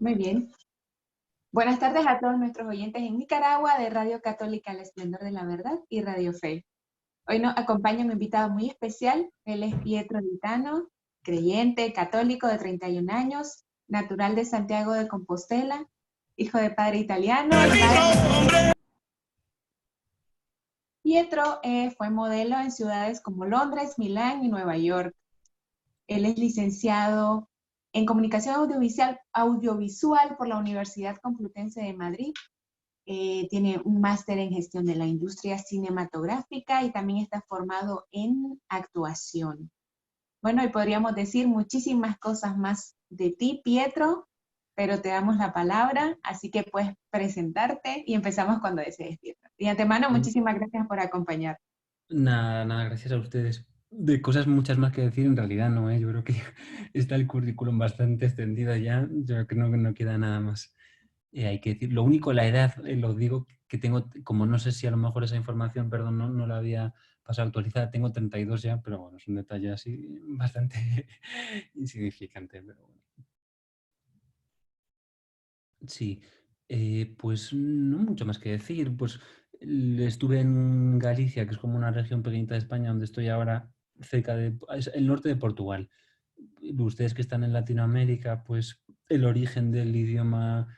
Muy bien. Buenas tardes a todos nuestros oyentes en Nicaragua de Radio Católica El Esplendor de la Verdad y Radio Fe. Hoy nos acompaña un invitado muy especial. Él es Pietro Litano, creyente, católico de 31 años, natural de Santiago de Compostela, hijo de padre italiano y madre. Pietro fue modelo en ciudades como Londres, Milán y Nueva York. Él es licenciado en Comunicación Audiovisual por la Universidad Complutense de Madrid. Tiene un máster en gestión de la industria cinematográfica y también está formado en actuación. Bueno, y podríamos decir muchísimas cosas más de ti, Pietro, pero te damos la palabra, así que puedes presentarte y empezamos cuando desees, Pietro. Y de antemano, muchísimas gracias por acompañar. Nada, nada, gracias a ustedes. De cosas muchas más que decir, en realidad no, ¿eh? Yo creo que está el currículum bastante extendido ya. Yo creo que no queda nada más. Hay que decir, lo único, la edad, lo digo, que tengo, como no sé si a lo mejor esa información, perdón, no la había pasado actualizada, tengo 32 ya, pero bueno, es un detalle así bastante insignificante. Pero bueno. Sí, pues no mucho más que decir. Pues estuve en Galicia, que es como una región pequeñita de España, donde estoy ahora, cerca de, es el norte de Portugal. Ustedes que están en Latinoamérica, pues el origen del idioma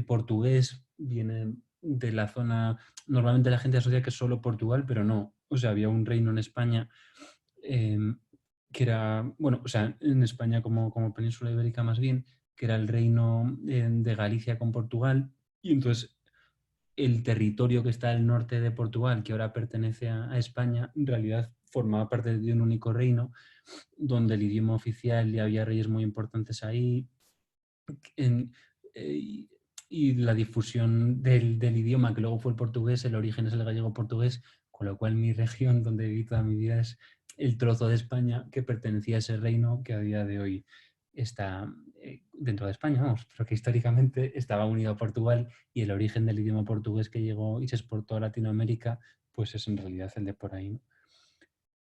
portugués viene de la zona, normalmente la gente asocia que es solo Portugal, pero no. O sea, había un reino en España em, que era, bueno, o sea, en España como península ibérica más bien, que era el reino de Galicia con Portugal, y entonces el territorio que está al norte de Portugal, que ahora pertenece a España, en realidad formaba parte de un único reino, donde el idioma oficial y había reyes muy importantes ahí, en- eh, y la difusión del idioma, que luego fue el portugués, el origen es el gallego-portugués, con lo cual mi región, donde viví toda mi vida, es el trozo de España que pertenecía a ese reino que a día de hoy está dentro de España, vamos, pero que históricamente estaba unido a Portugal, y el origen del idioma portugués que llegó y se exportó a Latinoamérica, pues es en realidad el de por ahí, ¿no?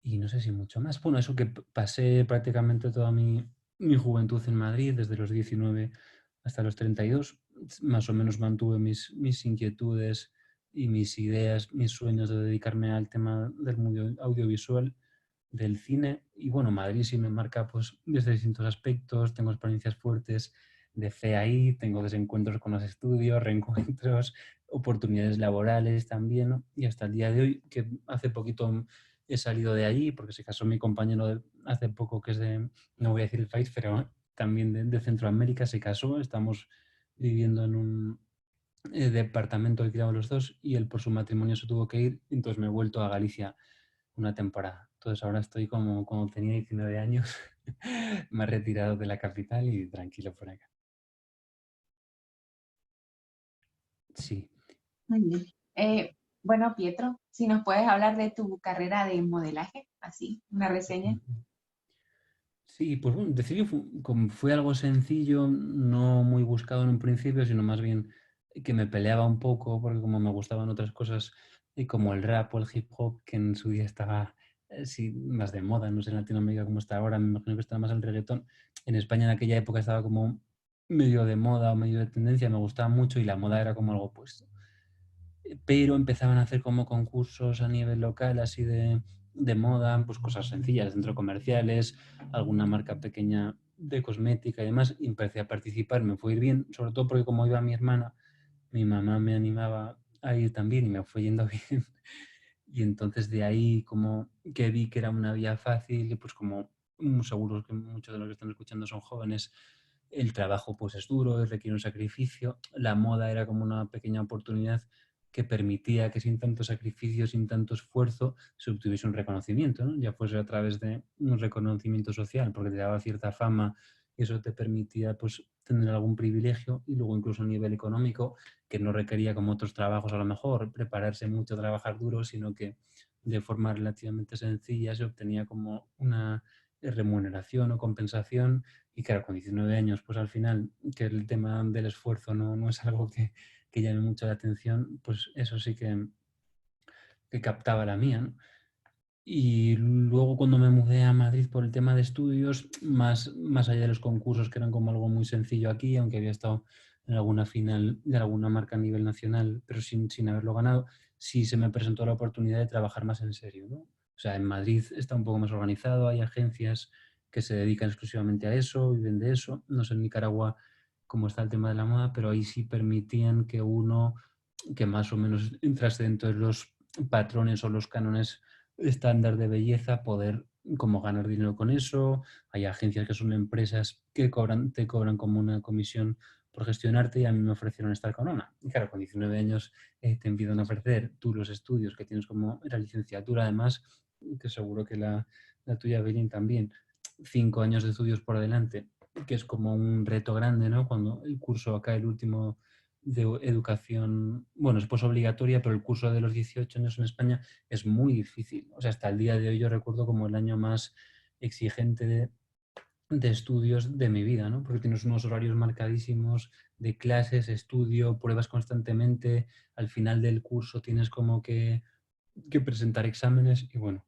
Y no sé si mucho más. Bueno, eso que pasé prácticamente toda mi juventud en Madrid, desde los 19 hasta los 32. Más o menos mantuve mis inquietudes y mis ideas, mis sueños de dedicarme al tema del mundo audiovisual, del cine. Y bueno, Madrid sí me marca pues desde distintos aspectos. Tengo experiencias fuertes de fe ahí, tengo desencuentros con los estudios, reencuentros, oportunidades laborales también, ¿no? Y hasta el día de hoy, que hace poquito he salido de allí porque se casó mi compañero hace poco, que es de, no voy a decir el país, pero también de Centroamérica, se casó. Estamos viviendo en un departamento alquilado los dos, y él por su matrimonio se tuvo que ir, entonces me he vuelto a Galicia una temporada. Entonces ahora estoy como cuando tenía 19 años, más retirado de la capital y tranquilo por acá. Sí. Muy bien. Bueno, Pietro, si nos puedes hablar de tu carrera de modelaje, así, una reseña. Sí, pues bueno, decidí, como fue algo sencillo, no muy buscado en un principio, sino más bien que me peleaba un poco, porque como me gustaban otras cosas, y como el rap o el hip hop, que en su día estaba sí, más de moda, no sé en Latinoamérica como está ahora, me imagino que está más el reggaetón. En España en aquella época estaba como medio de moda o medio de tendencia, me gustaba mucho y la moda era como algo opuesto, pero empezaban a hacer como concursos a nivel local, así de moda, pues cosas sencillas, de centros comerciales, alguna marca pequeña de cosmética y demás, y empecé a participar, me fue ir bien, sobre todo porque como iba mi hermana, mi mamá me animaba a ir también y me fue yendo bien. Y entonces de ahí como que vi que era una vía fácil, y pues como seguro que muchos de los que están escuchando son jóvenes, el trabajo pues es duro, requiere un sacrificio, la moda era como una pequeña oportunidad que permitía que sin tanto sacrificio, sin tanto esfuerzo, se obtuviese un reconocimiento, ¿no? Ya fuese a través de un reconocimiento social, porque te daba cierta fama y eso te permitía pues tener algún privilegio, y luego incluso a nivel económico, que no requería como otros trabajos a lo mejor prepararse mucho, trabajar duro, sino que de forma relativamente sencilla se obtenía como una remuneración o compensación. Y claro, con 19 años, pues al final, que el tema del esfuerzo no es algo que llame mucho la atención, pues eso sí que captaba la mía, ¿no? Y luego cuando me mudé a Madrid por el tema de estudios, más allá de los concursos que eran como algo muy sencillo aquí, aunque había estado en alguna final de alguna marca a nivel nacional, pero sin haberlo ganado, sí se me presentó la oportunidad de trabajar más en serio, ¿no? O sea, en Madrid está un poco más organizado, hay agencias que se dedican exclusivamente a eso, viven de eso. No sé en Nicaragua cómo está el tema de la moda, pero ahí sí permitían que uno que más o menos entrase dentro de los patrones o los cánones estándar de belleza, poder como ganar dinero con eso. Hay agencias que son empresas que te cobran como una comisión por gestionarte y a mí me ofrecieron estar con una. Y claro, con 19 años te empiezan a ofrecer tú los estudios que tienes como la licenciatura, además, que seguro que la tuya, Belén, también. 5 años de estudios por delante, que es como un reto grande, ¿no? Cuando el curso acá, el último de educación, bueno, es pues obligatoria, pero el curso de los 18 años en España es muy difícil. O sea, hasta el día de hoy yo recuerdo como el año más exigente de estudios de mi vida, ¿no? Porque tienes unos horarios marcadísimos de clases, estudio, pruebas constantemente, al final del curso tienes como que presentar exámenes y bueno,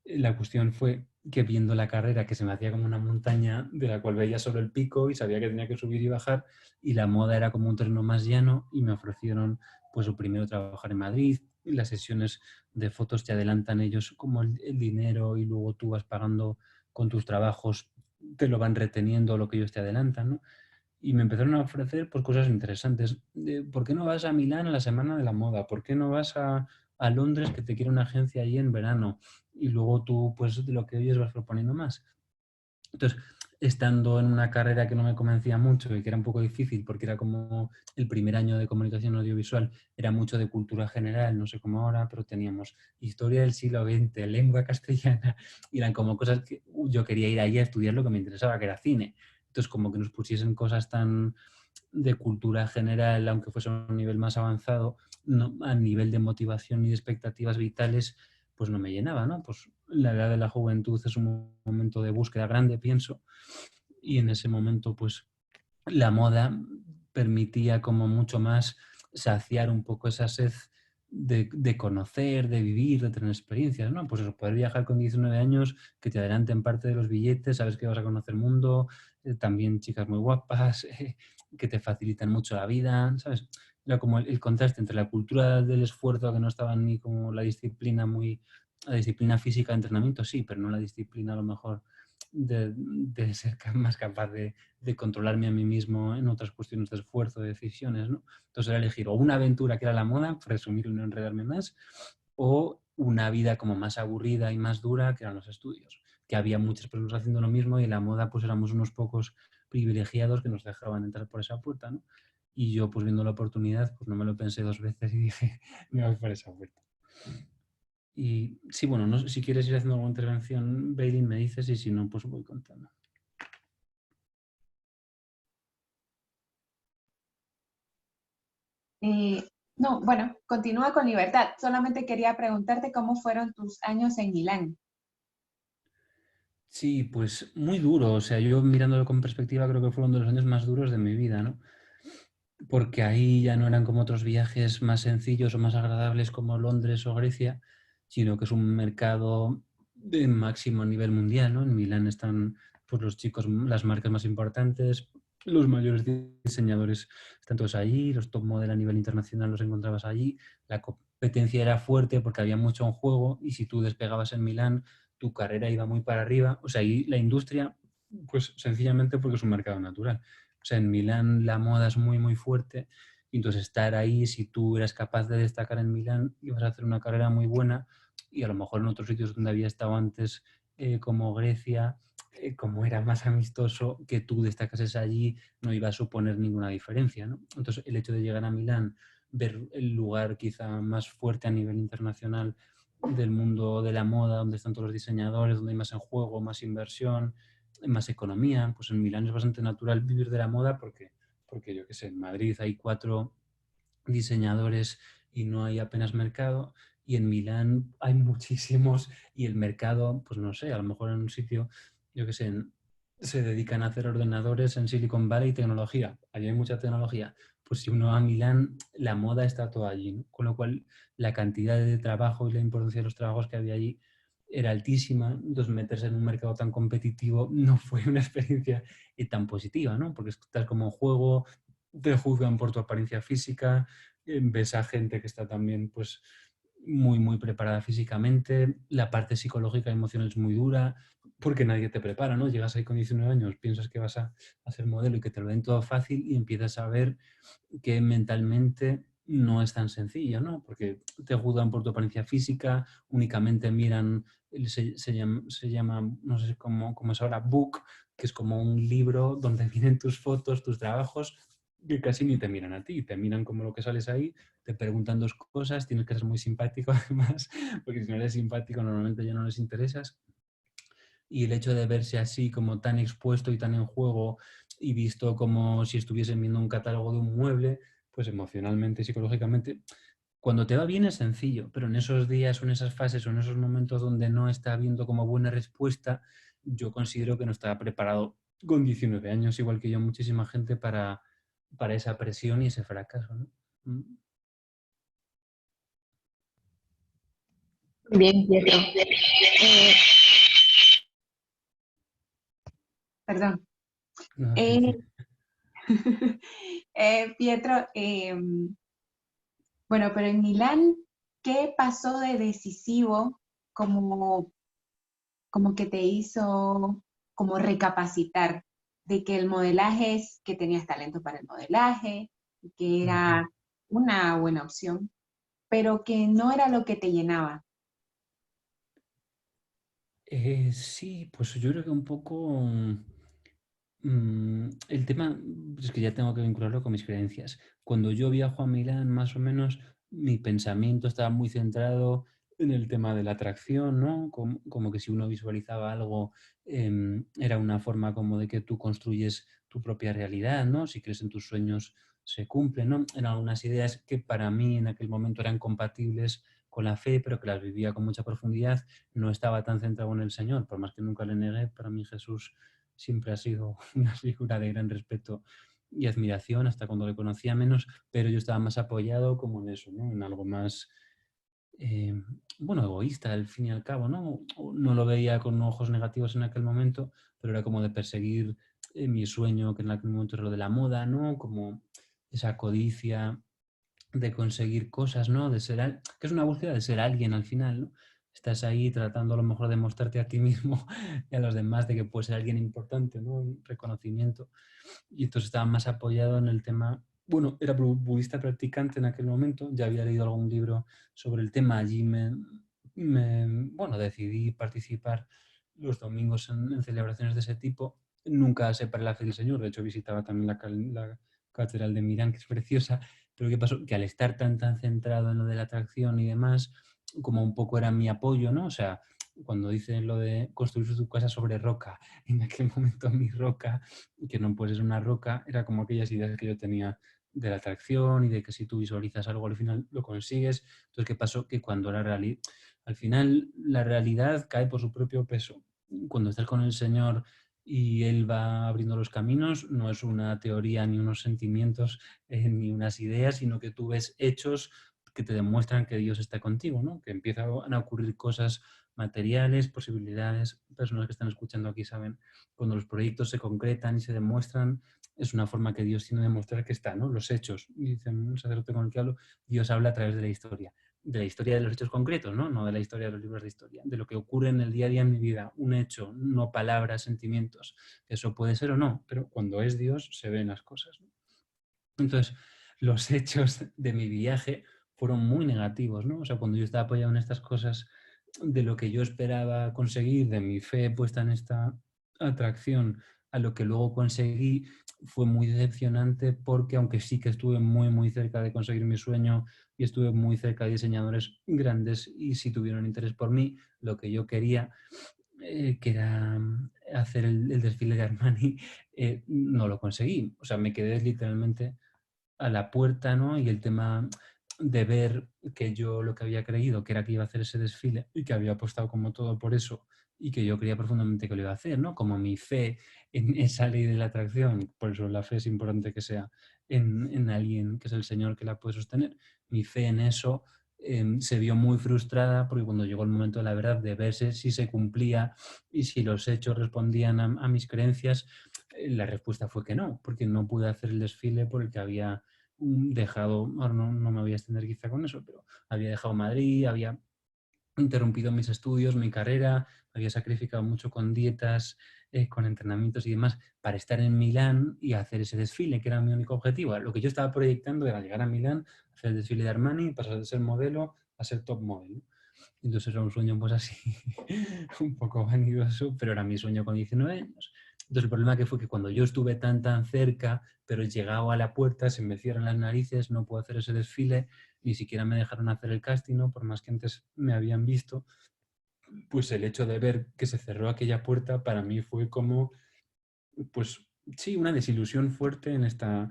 la cuestión fue que viendo la carrera que se me hacía como una montaña de la cual veía sobre el pico y sabía que tenía que subir y bajar y la moda era como un terreno más llano y me ofrecieron pues lo primero trabajar en Madrid y las sesiones de fotos te adelantan ellos como el dinero y luego tú vas pagando con tus trabajos, te lo van reteniendo lo que ellos te adelantan, ¿no? Y me empezaron a ofrecer pues, cosas interesantes. ¿Por qué no vas a Milán a la Semana de la Moda? ¿Por qué no vas a Londres que te quiere una agencia allí en verano? Y luego tú, pues de lo que oyes vas proponiendo más. Entonces, estando en una carrera que no me convencía mucho y que era un poco difícil porque era como el primer año de comunicación audiovisual, era mucho de cultura general, no sé cómo ahora, pero teníamos historia del siglo XX, lengua castellana, y eran como cosas que yo quería ir ahí a estudiar lo que me interesaba, que era cine. Entonces, como que nos pusiesen cosas tan de cultura general, aunque fuese a un nivel más avanzado, no, a nivel de motivación y de expectativas vitales, pues no me llenaba, ¿no? Pues la edad de la juventud es un momento de búsqueda grande, pienso, y en ese momento, pues la moda permitía como mucho más saciar un poco esa sed de conocer, de vivir, de tener experiencias, ¿no? Pues eso, poder viajar con 19 años, que te adelanten parte de los billetes, sabes que vas a conocer el mundo, también chicas muy guapas, que te facilitan mucho la vida, ¿sabes? Era como el contraste entre la cultura del esfuerzo, que no estaba ni como la disciplina física de entrenamiento, sí, pero no la disciplina a lo mejor de ser más capaz de controlarme a mí mismo en otras cuestiones de esfuerzo, de decisiones, ¿no? Entonces era elegir o una aventura que era la moda, presumir y no enredarme más, o una vida como más aburrida y más dura que eran los estudios, que había muchas personas haciendo lo mismo y en la moda pues éramos unos pocos privilegiados que nos dejaban entrar por esa puerta, ¿no? Y yo pues viendo la oportunidad pues no me lo pensé dos veces y dije, me voy por esa puerta. Y sí, bueno, no sé si quieres ir haciendo alguna intervención, Bailey, me dices y si no, pues voy contando. Eh, no, bueno, continúa con libertad. Solamente quería preguntarte cómo fueron tus años en Milán. Sí, pues muy duro. O sea, yo mirándolo con perspectiva creo que fueron de los años más duros de mi vida, ¿no? Porque ahí ya no eran como otros viajes más sencillos o más agradables como Londres o Grecia, sino que es un mercado de máximo nivel mundial, ¿no? En Milán están pues, los chicos, las marcas más importantes, los mayores diseñadores están todos allí, los top model a nivel internacional los encontrabas allí, la competencia era fuerte porque había mucho en juego y si tú despegabas en Milán, tu carrera iba muy para arriba. O sea, ahí la industria, pues sencillamente porque es un mercado natural. O sea, en Milán la moda es muy, muy fuerte. Y entonces estar ahí, si tú eras capaz de destacar en Milán, ibas a hacer una carrera muy buena y a lo mejor en otros sitios donde había estado antes, como Grecia, como era más amistoso, que tú destacases allí no iba a suponer ninguna diferencia, ¿no? Entonces el hecho de llegar a Milán, ver el lugar quizá más fuerte a nivel internacional del mundo de la moda, donde están todos los diseñadores, donde hay más en juego, más inversión, más economía, pues en Milán es bastante natural vivir de la moda porque yo qué sé, en Madrid hay 4 diseñadores y no hay apenas mercado, y en Milán hay muchísimos y el mercado, pues no sé, a lo mejor en un sitio, yo qué sé, se dedican a hacer ordenadores en Silicon Valley y tecnología, allí hay mucha tecnología, pues si uno va a Milán, la moda está todo allí, ¿no? Con lo cual la cantidad de trabajo y la importancia de los trabajos que había allí era altísima, entonces meterse en un mercado tan competitivo no fue una experiencia tan positiva, ¿no? Porque estás como en juego, te juzgan por tu apariencia física, ves a gente que está también pues muy, muy preparada físicamente, la parte psicológica y emocional es muy dura, porque nadie te prepara, ¿no? Llegas ahí con 19 años, piensas que vas a ser modelo y que te lo den todo fácil y empiezas a ver que mentalmente no es tan sencillo, ¿no? Porque te juzgan por tu apariencia física, únicamente miran, se llama, no sé cómo es ahora, book, que es como un libro donde vienen tus fotos, tus trabajos, que casi ni te miran a ti, te miran como lo que sales ahí, te preguntan dos cosas, tienes que ser muy simpático además, porque si no eres simpático normalmente ya no les interesas. Y el hecho de verse así como tan expuesto y tan en juego y visto como si estuviesen viendo un catálogo de un mueble, pues emocionalmente y psicológicamente, cuando te va bien es sencillo, pero en esos días o en esas fases o en esos momentos donde no está habiendo como buena respuesta, yo considero que no estaba preparado con 19 años, igual que yo, muchísima gente para esa presión y ese fracaso, ¿no? Bien, Pietro. Eh, Perdón. No, Eh, Pietro, bueno, pero en Milán, ¿qué pasó de decisivo como, como que te hizo como recapacitar de que el modelaje es, que tenías talento para el modelaje, y que Ujú. era una buena opción, pero que no era lo que te llenaba? Sí, pues yo creo que un poco el tema es que ya tengo que vincularlo con mis creencias. Cuando yo viajo a Milán, más o menos, mi pensamiento estaba muy centrado en el tema de la atracción, ¿no? Como que si uno visualizaba algo, era una forma como de que tú construyes tu propia realidad, ¿no? Si crees en tus sueños, se cumplen, ¿no? Eran algunas ideas que para mí en aquel momento eran compatibles con la fe, pero que las vivía con mucha profundidad. No estaba tan centrado en el Señor, por más que nunca le negué, para mí Jesús siempre ha sido una figura de gran respeto y admiración hasta cuando le conocía menos, pero yo estaba más apoyado como en eso, ¿no? En algo más, eh, bueno, egoísta al fin y al cabo, ¿no? No lo veía con ojos negativos en aquel momento, pero era como de perseguir mi sueño, que en aquel momento era lo de la moda, ¿no? Como esa codicia de conseguir cosas, ¿no? De ser, que es una búsqueda de ser alguien al final, ¿no? Estás ahí tratando a lo mejor de mostrarte a ti mismo y a los demás de que puedes ser alguien importante, ¿no? Un reconocimiento. Y entonces estaba más apoyado en el tema, bueno, era budista practicante en aquel momento, ya había leído algún libro sobre el tema, allí bueno, decidí participar los domingos en celebraciones de ese tipo. Nunca separé la fe del Señor, de hecho visitaba también la catedral de Milán, que es preciosa, pero ¿qué pasó? Que al estar tan centrado en lo de la atracción y demás, como un poco era mi apoyo, ¿no? O sea, cuando dicen lo de construir su casa sobre roca, en aquel momento mi roca, que no puede ser una roca, era como aquellas ideas que yo tenía de la atracción y de que si tú visualizas algo al final lo consigues. Entonces, ¿qué pasó? Que cuando al final la realidad cae por su propio peso. Cuando estás con el Señor y Él va abriendo los caminos, no es una teoría ni unos sentimientos ni unas ideas, sino que tú ves hechos que te demuestran que Dios está contigo, ¿no? Que empiezan a ocurrir cosas materiales, posibilidades. Personas que están escuchando aquí saben, cuando los proyectos se concretan y se demuestran, es una forma que Dios tiene de demostrar que está, ¿no? Los hechos. Y dice un sacerdote con el que hablo, Dios habla a través de la historia de los hechos concretos, ¿no? No de la historia de los libros de historia, de lo que ocurre en el día a día en mi vida, un hecho, no palabras, sentimientos. Eso puede ser o no, pero cuando es Dios se ven las cosas, ¿no? Entonces, los hechos de mi viaje fueron muy negativos, ¿no? O sea, cuando yo estaba apoyado en estas cosas, de lo que yo esperaba conseguir, de mi fe puesta en esta atracción, a lo que luego conseguí, fue muy decepcionante porque aunque sí que estuve muy, muy cerca de conseguir mi sueño y estuve muy cerca de diseñadores grandes y sí tuvieron interés por mí, lo que yo quería, que era hacer el desfile de Armani, no lo conseguí. O sea, me quedé literalmente a la puerta, ¿no? Y el tema de ver que yo lo que había creído, que era que iba a hacer ese desfile y que había apostado como todo por eso y que yo creía profundamente que lo iba a hacer, ¿no? Como mi fe en esa ley de la atracción, por eso la fe es importante que sea en alguien que es el Señor que la puede sostener, mi fe en eso se vio muy frustrada porque cuando llegó el momento de la verdad, de verse si se cumplía y si los hechos respondían a mis creencias, la respuesta fue que no, porque no pude hacer el desfile porque había dejado, ahora no me voy a extender quizá con eso, pero había dejado Madrid, había interrumpido mis estudios, mi carrera, había sacrificado mucho con dietas, con entrenamientos y demás para estar en Milán y hacer ese desfile, que era mi único objetivo. Lo que yo estaba proyectando era llegar a Milán, hacer el desfile de Armani, pasar de ser modelo a ser top model. Entonces era un sueño pues así, un poco vanidoso, pero era mi sueño con 19 años. Entonces el problema que fue que cuando yo estuve tan cerca, pero llegado a la puerta, se me cierran las narices, no puedo hacer ese desfile, ni siquiera me dejaron hacer el casting, ¿no? Por más que antes me habían visto, pues el hecho de ver que se cerró aquella puerta para mí fue como, pues sí, una desilusión fuerte en esta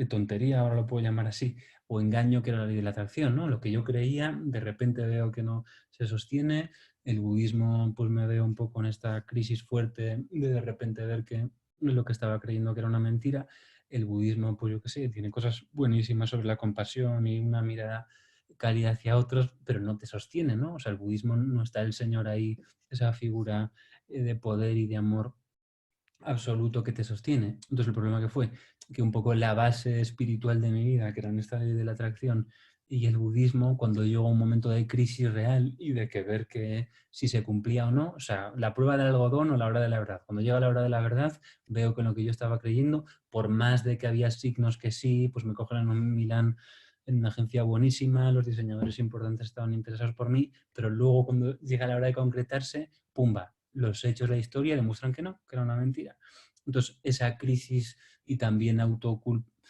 tontería, ahora lo puedo llamar así, o engaño que era la ley de la atracción, ¿no? Lo que yo creía, de repente veo que no se sostiene, el budismo pues me veo un poco en esta crisis fuerte de repente ver que lo que estaba creyendo que era una mentira, el budismo pues yo qué sé, tiene cosas buenísimas sobre la compasión y una mirada cálida hacia otros, pero no te sostiene, ¿no? O sea, el budismo no está el Señor ahí, esa figura de poder y de amor absoluto que te sostiene. Entonces el problema que fue que un poco la base espiritual de mi vida, que era en esta ley de la atracción y el budismo, cuando llegó un momento de crisis real y de que ver que si se cumplía o no, o sea, la prueba del algodón o la hora de la verdad. Cuando llega la hora de la verdad, veo que en lo que yo estaba creyendo, por más de que había signos que sí, pues me cogen en un Milán en una agencia buenísima, los diseñadores importantes estaban interesados por mí, pero luego cuando llega la hora de concretarse, ¡pumba! Los hechos de la historia demuestran que no, que era una mentira. Entonces, esa crisis y también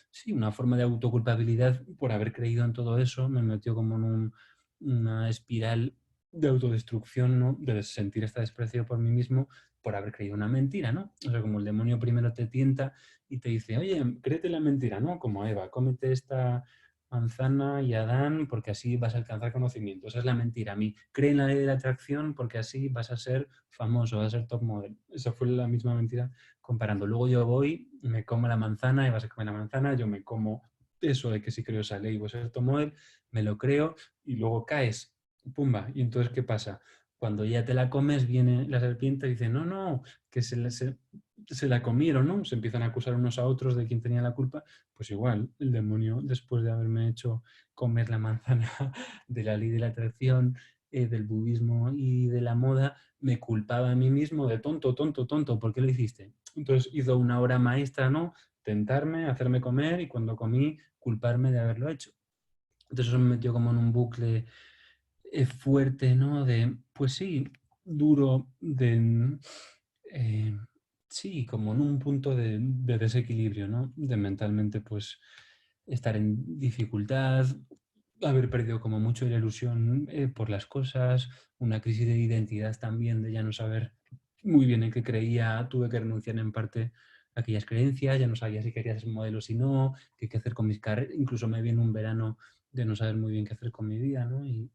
sí, una forma de autoculpabilidad por haber creído en todo eso me metió como en una espiral de autodestrucción, ¿no? De sentir este desprecio por mí mismo por haber creído una mentira, ¿no? O sea, como el demonio primero te tienta y te dice, oye, créete la mentira, ¿no? Como Eva, cómete esta manzana y Adán porque así vas a alcanzar conocimiento. Esa es la mentira. A mí, cree en la ley de la atracción porque así vas a ser famoso, vas a ser top model. Esa fue la misma mentira comparando. Luego yo voy, me como la manzana y vas a comer la manzana, yo me como eso de que si creo esa ley voy a ser top model, me lo creo y luego caes, pumba. Y entonces, ¿qué pasa? Cuando ya te la comes, viene la serpiente y dice, no, que se la comieron, ¿no? Se empiezan a acusar unos a otros de quién tenía la culpa. Pues igual, el demonio, después de haberme hecho comer la manzana de la ley de la atracción, del budismo y de la moda, me culpaba a mí mismo de tonto, ¿por qué lo hiciste? Entonces hizo una obra maestra, ¿no? Tentarme, hacerme comer y cuando comí, culparme de haberlo hecho. Entonces eso me metió como en un bucle fuerte, ¿no? De, pues sí, duro, eh, sí, como en un punto de desequilibrio, ¿no? De mentalmente, pues, estar en dificultad, haber perdido como mucho la ilusión por las cosas, una crisis de identidad también, de ya no saber muy bien en qué creía, tuve que renunciar en parte a aquellas creencias, ya no sabía si quería ser modelo o si no, qué hacer con mis carreras, incluso me vi en un verano de no saber muy bien qué hacer con mi vida, ¿no? Y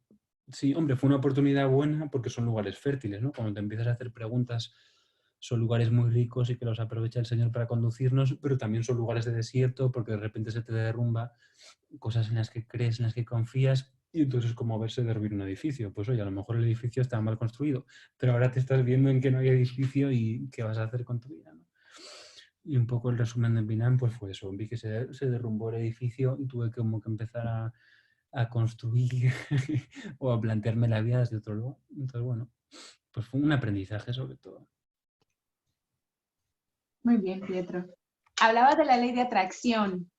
sí, hombre, fue una oportunidad buena porque son lugares fértiles, ¿no? Cuando te empiezas a hacer preguntas, son lugares muy ricos y que los aprovecha el Señor para conducirnos, pero también son lugares de desierto porque de repente se te derrumba cosas en las que crees, en las que confías, y entonces es como verse derruir un edificio. Pues oye, a lo mejor el edificio está mal construido, pero ahora te estás viendo en que no hay edificio y qué vas a hacer con tu vida, ¿no? Y un poco el resumen de Binance pues fue eso. Vi que se derrumbó el edificio y tuve como que empezar a construir o a plantearme la vida desde otro lugar. Entonces, bueno, pues fue un aprendizaje sobre todo. Muy bien, Pietro. Hablabas de la ley de atracción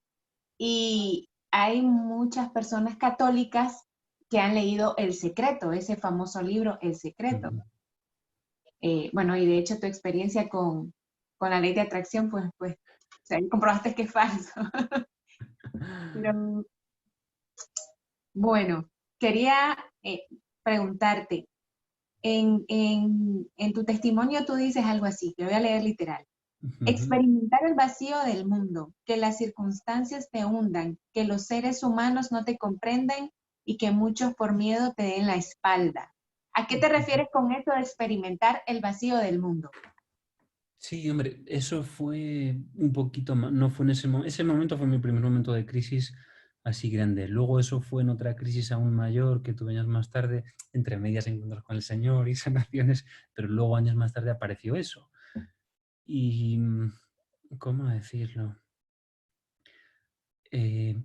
y hay muchas personas católicas que han leído El Secreto, ese famoso libro El Secreto. Uh-huh. Bueno, y de hecho tu experiencia con la ley de atracción, pues o sea, comprobaste que es falso. Pero, bueno, quería preguntarte, en tu testimonio tú dices algo así, te voy a leer literal. Uh-huh. Experimentar el vacío del mundo, que las circunstancias te hundan, que los seres humanos no te comprenden y que muchos por miedo te den la espalda. ¿A qué te refieres con eso de experimentar el vacío del mundo? Sí, hombre, eso fue un poquito más, no fue en ese momento fue mi primer momento de crisis así grande. Luego eso fue en otra crisis aún mayor que tuve años más tarde, entre medias encuentros con el Señor y sanaciones, pero luego años más tarde apareció eso. Y, ¿cómo decirlo? Eh,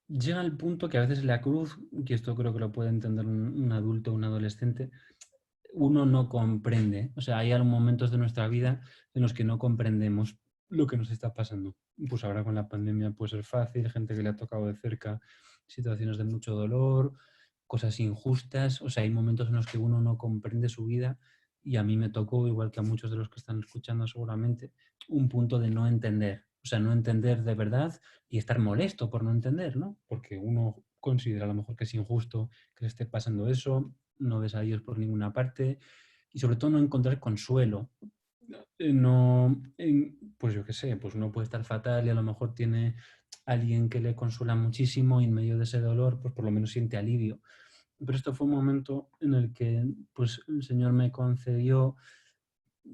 llega al punto que a veces la cruz, que esto creo que lo puede entender un adulto o un adolescente, uno no comprende. O sea, hay momentos de nuestra vida en los que no comprendemos lo que nos está pasando. Pues ahora con la pandemia puede ser fácil, gente que le ha tocado de cerca situaciones de mucho dolor, cosas injustas. O sea, hay momentos en los que uno no comprende su vida y a mí me tocó, igual que a muchos de los que están escuchando seguramente, un punto de no entender. O sea, no entender de verdad y estar molesto por no entender, ¿no? Porque uno considera a lo mejor que es injusto que le esté pasando eso, no ves a Dios por ninguna parte y sobre todo no encontrar consuelo. No, pues yo qué sé, pues uno puede estar fatal y a lo mejor tiene alguien que le consuela muchísimo y en medio de ese dolor, pues por lo menos siente alivio. Pero esto fue un momento en el que pues el Señor me concedió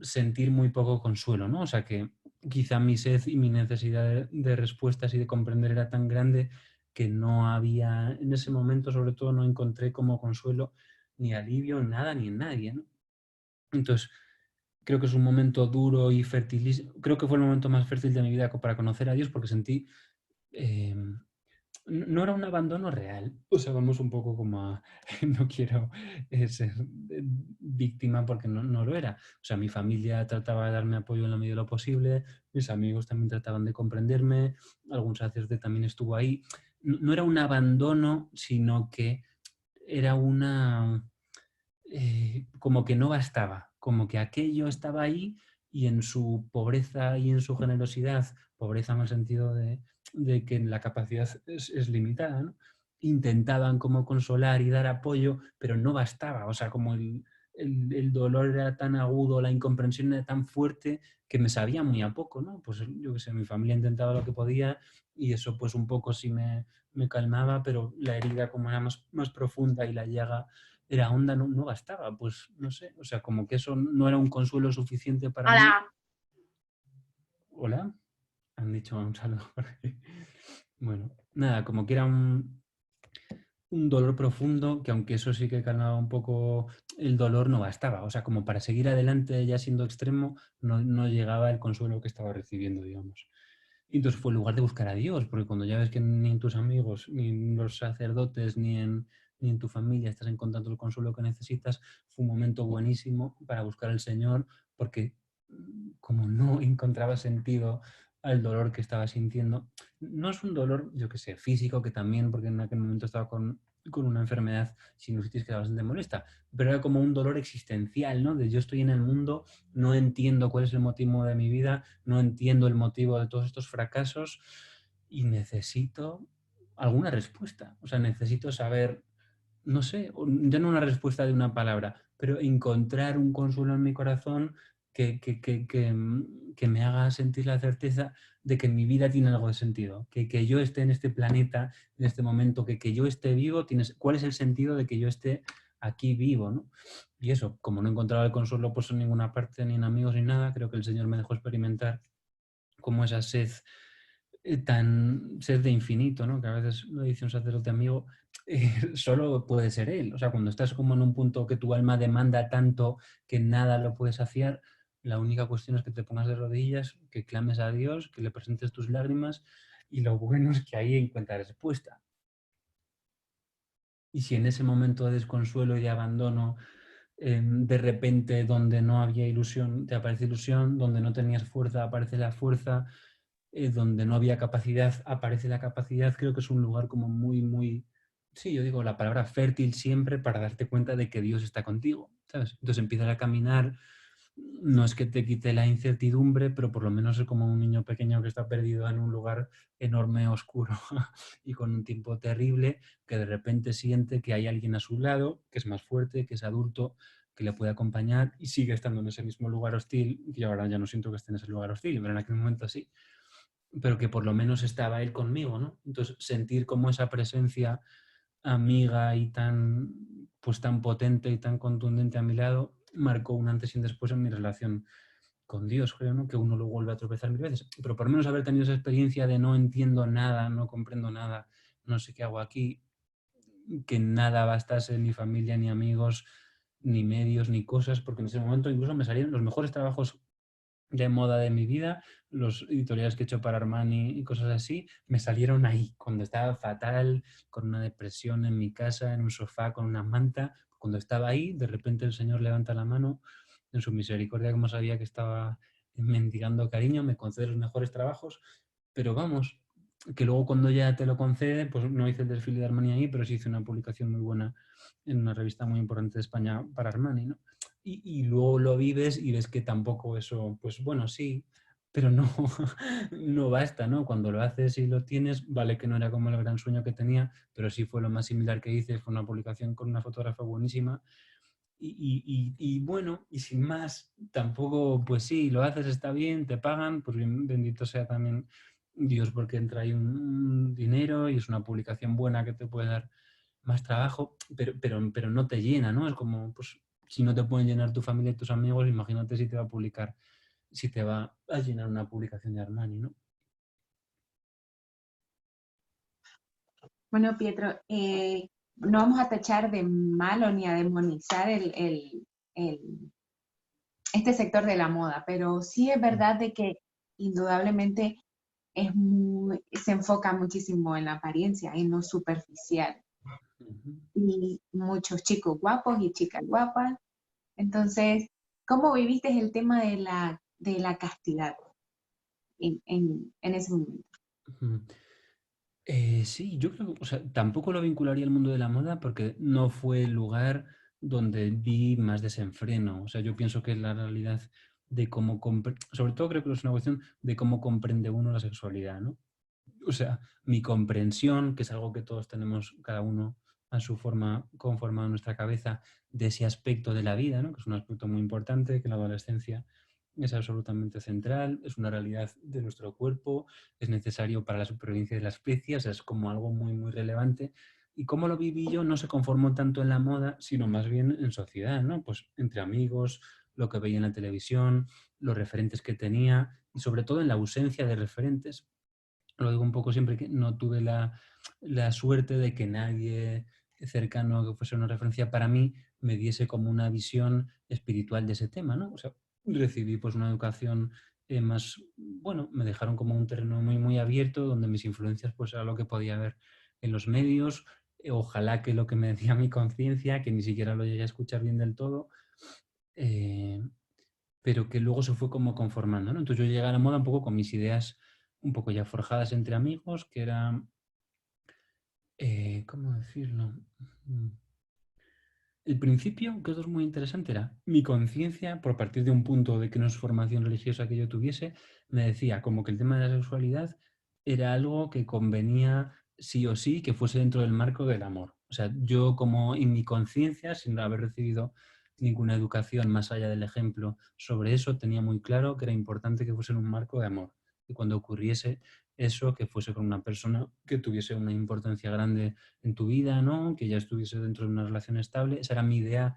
sentir muy poco consuelo, ¿no? O sea que quizá mi sed y mi necesidad de respuestas y de comprender era tan grande que no había, en ese momento sobre todo no encontré como consuelo ni alivio en nada ni en nadie, ¿no? Entonces, creo que es un momento duro y fértil, creo que fue el momento más fértil de mi vida para conocer a Dios porque sentí eh, no era un abandono real. O sea, vamos un poco como a... No quiero ser víctima porque no lo era. O sea, mi familia trataba de darme apoyo en la medida de lo posible, mis amigos también trataban de comprenderme, algún sacerdote también estuvo ahí. No era un abandono, sino que era una... como que no bastaba, como que aquello estaba ahí y en su pobreza y en su generosidad, pobreza en el sentido de que la capacidad es limitada, ¿no? Intentaban como consolar y dar apoyo, pero no bastaba, o sea, como el dolor era tan agudo, la incomprensión era tan fuerte que me sabía muy a poco, ¿no? Pues yo qué sé, mi familia intentaba lo que podía y eso pues un poco sí me calmaba, pero la herida como era más profunda y la llaga era honda, no bastaba, pues no sé, o sea, como que eso no era un consuelo suficiente para mí. Hola. Hola, han dicho un saludo por aquí. Bueno, nada, como que era un dolor profundo, que aunque eso sí que calmaba un poco el dolor, no bastaba. O sea, como para seguir adelante ya siendo extremo, no llegaba el consuelo que estaba recibiendo, digamos. Y entonces fue el lugar de buscar a Dios, porque cuando ya ves que ni en tus amigos, ni en los sacerdotes, ni en tu familia estás encontrando el consuelo que necesitas, fue un momento buenísimo para buscar al Señor, porque como no encontraba sentido al dolor que estaba sintiendo, no es un dolor, yo que sé, físico, que también, porque en aquel momento estaba con una enfermedad sinusitis que era bastante molesta, pero era como un dolor existencial, ¿no? De yo estoy en el mundo, no entiendo cuál es el motivo de mi vida, no entiendo el motivo de todos estos fracasos y necesito alguna respuesta. O sea, necesito saber, no sé, ya no una respuesta de una palabra, pero encontrar un consuelo en mi corazón que me haga sentir la certeza de que mi vida tiene algo de sentido, que yo esté en este planeta, en este momento, que yo esté vivo, ¿cuál es el sentido de que yo esté aquí vivo, ¿no? Y eso, como no encontraba el consuelo pues en ninguna parte, ni en amigos, ni nada, creo que el Señor me dejó experimentar como esa sed, sed de infinito, ¿no? Que a veces lo dice un sacerdote amigo, solo puede ser Él. O sea, cuando estás como en un punto que tu alma demanda tanto que nada lo puede saciar, la única cuestión es que te pongas de rodillas, que clames a Dios, que le presentes tus lágrimas y lo bueno es que ahí encuentras respuesta. Y si en ese momento de desconsuelo y de abandono, de repente donde no había ilusión, te aparece ilusión, donde no tenías fuerza, aparece la fuerza, donde no había capacidad, aparece la capacidad, creo que es un lugar como muy, sí, yo digo la palabra fértil siempre para darte cuenta de que Dios está contigo, ¿sabes? Entonces empiezas a caminar, no es que te quite la incertidumbre, pero por lo menos es como un niño pequeño que está perdido en un lugar enorme, oscuro y con un tiempo terrible, que de repente siente que hay alguien a su lado, que es más fuerte, que es adulto, que le puede acompañar y sigue estando en ese mismo lugar hostil, y ahora ya no siento que esté en ese lugar hostil, pero en aquel momento sí, pero que por lo menos estaba él conmigo, ¿no? Entonces sentir como esa presencia amiga y pues tan potente y tan contundente a mi lado marcó un antes y un después en mi relación con Dios, creo, ¿no? Que uno lo vuelve a tropezar mil veces, pero por lo menos haber tenido esa experiencia de no entiendo nada, no comprendo nada, no sé qué hago aquí, que nada bastase, ni familia, ni amigos, ni medios, ni cosas, porque en ese momento incluso me salieron los mejores trabajos de moda de mi vida, los editoriales que he hecho para Armani y cosas así, me salieron ahí, cuando estaba fatal, con una depresión en mi casa, en un sofá, con una manta. Cuando estaba ahí, de repente el Señor levanta la mano, en su misericordia, como sabía que estaba mendigando cariño, me concede los mejores trabajos, pero vamos, que luego cuando ya te lo concede, pues no hice el desfile de Armani ahí, pero sí hice una publicación muy buena en una revista muy importante de España para Armani, ¿no? Y luego lo vives y ves que tampoco eso, pues bueno, sí, pero no, no basta, ¿no? Cuando lo haces y lo tienes, vale que no era como el gran sueño que tenía, pero sí fue lo más similar que hice, fue una publicación con una fotógrafa buenísima y bueno, y sin más, tampoco, pues sí, lo haces, está bien, te pagan, pues bien, bendito sea también Dios porque entra ahí un dinero y es una publicación buena que te puede dar más trabajo, pero no te llena, ¿no? Es como, pues, si no te pueden llenar tu familia y tus amigos, imagínate si te va a publicar, si te va a llenar una publicación de Armani, ¿no? Bueno, Pietro, no vamos a tachar de malo ni a demonizar el- este sector de la moda, pero sí es verdad de que indudablemente se enfoca muchísimo en la apariencia, en lo superficial. Ujú. Y muchos chicos guapos y chicas guapas. Entonces, ¿cómo viviste el tema de la castidad en ese momento? Ujú. Sí, yo creo que, o sea, tampoco lo vincularía al mundo de la moda porque no fue el lugar donde vi más desenfreno. O sea, yo pienso que es la realidad de cómo, sobre todo creo que es una cuestión de cómo comprende uno la sexualidad, ¿no? O sea, mi comprensión, que es algo que todos tenemos, cada uno a su forma, conformado en nuestra cabeza, de ese aspecto de la vida, ¿no? Que es un aspecto muy importante, que la adolescencia es absolutamente central, es una realidad de nuestro cuerpo, es necesario para la supervivencia de la especie, o sea, es como algo muy, muy relevante. Y cómo lo viví yo no se conformó tanto en la moda, sino más bien en sociedad, ¿no? Pues entre amigos, lo que veía en la televisión, los referentes que tenía y sobre todo en la ausencia de referentes. Lo digo un poco siempre que no tuve la suerte de que nadie cercano que fuese una referencia para mí me diese como una visión espiritual de ese tema, ¿no? O sea, recibí pues una educación más, bueno, me dejaron como un terreno muy, muy abierto donde mis influencias pues era lo que podía ver en los medios, ojalá que lo que me decía mi conciencia, que ni siquiera lo llegué a escuchar bien del todo, eh, pero que luego se fue como conformando, ¿no? Entonces yo llegué a la moda un poco con mis ideas un poco ya forjadas entre amigos, que era, ¿cómo decirlo? Mm. El principio, que esto es muy interesante, era mi conciencia, por partir de un punto de que no es formación religiosa que yo tuviese, me decía como que el tema de la sexualidad era algo que convenía sí o sí que fuese dentro del marco del amor. O sea, yo como en mi conciencia, sin haber recibido ninguna educación más allá del ejemplo sobre eso, tenía muy claro que era importante que fuese en un marco de amor. Y cuando ocurriese eso, que fuese con una persona que tuviese una importancia grande en tu vida, ¿no? Que ya estuviese dentro de una relación estable. Esa era mi idea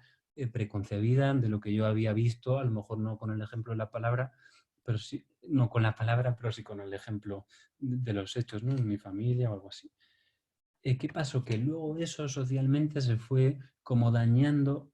preconcebida de lo que yo había visto, a lo mejor no con el ejemplo de la palabra, pero sí, no con la palabra, pero sí con el ejemplo de los hechos, ¿no? En mi familia o algo así. ¿Qué pasó? Que luego eso socialmente se fue como dañando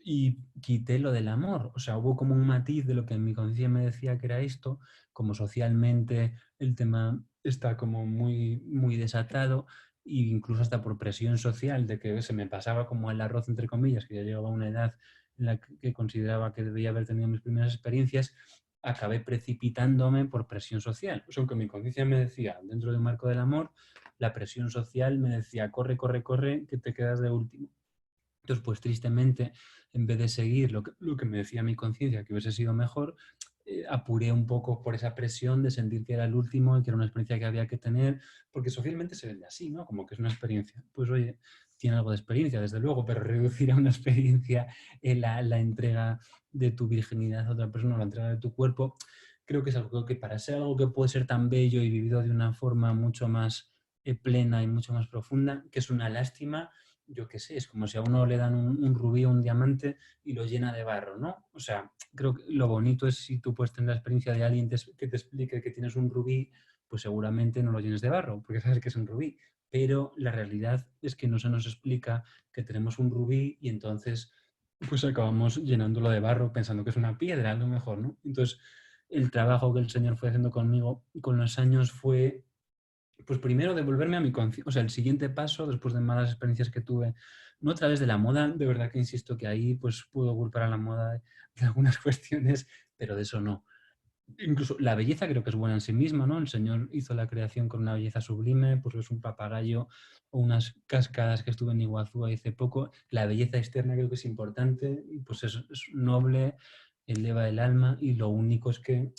y quité lo del amor. O sea, hubo como un matiz de lo que en mi conciencia me decía que era esto, como socialmente el tema está como muy, muy desatado e incluso hasta por presión social de que se me pasaba como el arroz, entre comillas, que ya llegaba a una edad en la que consideraba que debía haber tenido mis primeras experiencias, acabé precipitándome por presión social. O sea, aunque mi conciencia me decía, dentro del marco del amor, la presión social me decía, corre, corre, corre, que te quedas de último. Entonces, pues tristemente, en vez de seguir lo que me decía mi conciencia, que hubiese sido mejor, apuré un poco por esa presión de sentir que era el último y que era una experiencia que había que tener, porque socialmente se vende así, ¿no? Como que es una experiencia. Pues oye, tiene algo de experiencia, desde luego, pero reducir a una experiencia la entrega de tu virginidad a otra persona, la entrega de tu cuerpo, creo que es algo que para ser algo que puede ser tan bello y vivido de una forma mucho más plena y mucho más profunda, que es una lástima, yo qué sé, es como si a uno le dan un rubí o un diamante y lo llena de barro, ¿no? O sea, creo que lo bonito es si tú puedes tener la experiencia de alguien que te explique que tienes un rubí, pues seguramente no lo llenes de barro, porque sabes que es un rubí. pero la realidad es que no se nos explica que tenemos un rubí y entonces pues acabamos llenándolo de barro pensando que es una piedra, a lo mejor, ¿no? Entonces, el trabajo que el Señor fue haciendo conmigo con los años fue, pues primero devolverme a mi conciencia, o sea, el siguiente paso, después de malas experiencias que tuve, no a través de la moda, de verdad que insisto que ahí pues puedo culpar a la moda de algunas cuestiones, pero de eso no. Incluso la belleza creo que es buena en sí misma, ¿no? El Señor hizo la creación con una belleza sublime, pues es un papagayo o unas cascadas que estuve en Iguazú hace poco. La belleza externa creo que es importante, pues es noble, eleva el alma y lo único es que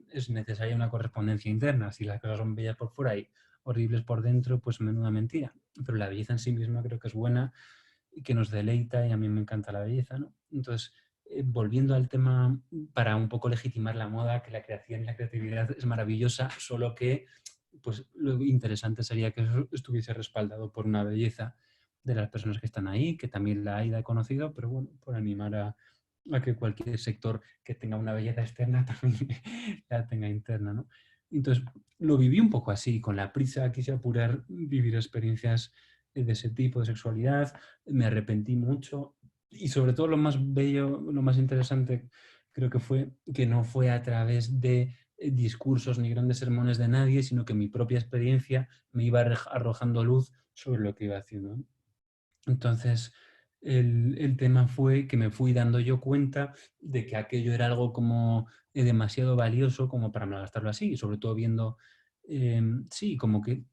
es necesaria una correspondencia interna. Si las cosas son bellas por fuera y horribles por dentro, pues menuda mentira. Pero la belleza en sí misma creo que es buena y que nos deleita y a mí me encanta la belleza, ¿no? Entonces, volviendo al tema para un poco legitimar la moda, que la creación y la creatividad es maravillosa, solo que pues lo interesante sería que eso estuviese respaldado por una belleza de las personas que están ahí, que también la hay, la he conocido, pero bueno, por animar a que cualquier sector que tenga una belleza externa también la tenga interna, ¿no? Entonces, lo viví un poco así, con la prisa, quise apurar, vivir experiencias de ese tipo de sexualidad, me arrepentí mucho y sobre todo lo más bello, lo más interesante creo que fue que no fue a través de discursos ni grandes sermones de nadie, sino que mi propia experiencia me iba arrojando luz sobre lo que iba haciendo, ¿no? Entonces, el tema fue que me fui dando yo cuenta de que aquello era algo como demasiado valioso como para malgastarlo así, y sobre todo viendo, sí, como que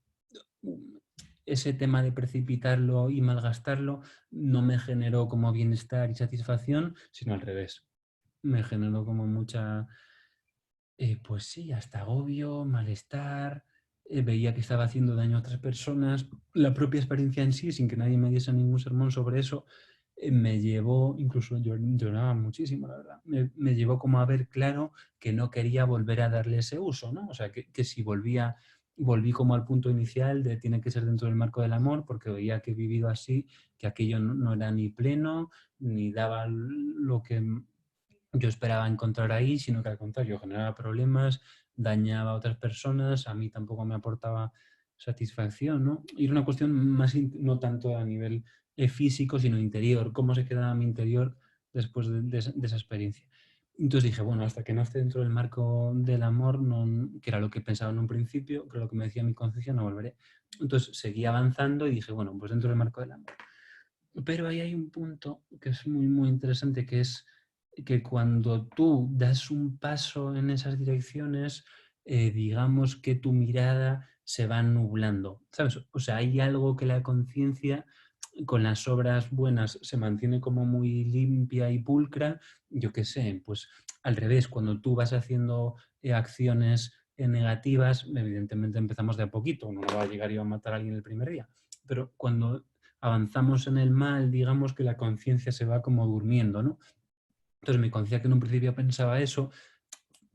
ese tema de precipitarlo y malgastarlo no me generó como bienestar y satisfacción, sino al revés. Me generó como mucha, pues sí, hasta agobio, malestar, veía que estaba haciendo daño a otras personas. La propia experiencia en sí, sin que nadie me diese ningún sermón sobre eso, me llevó, incluso yo lloraba muchísimo, la verdad, me llevó como a ver claro que no quería volver a darle ese uso, ¿no? O sea, que si volví como al punto inicial de tiene que ser dentro del marco del amor, porque veía que he vivido así, que aquello no era ni pleno, ni daba lo que yo esperaba encontrar ahí, sino que al contrario, generaba problemas, dañaba a otras personas, a mí tampoco me aportaba satisfacción, ¿no? Y era una cuestión más, no tanto a nivel físico, sino interior, cómo se quedaba mi interior después de esa experiencia. Entonces dije, bueno, hasta que no esté dentro del marco del amor, no, que era lo que pensaba en un principio, que era lo que me decía mi conciencia, no volveré. Entonces seguí avanzando y dije, bueno, pues dentro del marco del amor. Pero ahí hay un punto que es muy, muy interesante, que es que cuando tú das un paso en esas direcciones, digamos que tu mirada se va nublando, ¿sabes? O sea, hay algo que la conciencia con las obras buenas se mantiene como muy limpia y pulcra, yo qué sé, pues al revés, cuando tú vas haciendo acciones negativas, evidentemente empezamos de a poquito, uno no va a llegar y va a matar a alguien el primer día, pero cuando avanzamos en el mal, digamos que la conciencia se va como durmiendo, ¿no? Entonces mi conciencia que en un principio pensaba eso,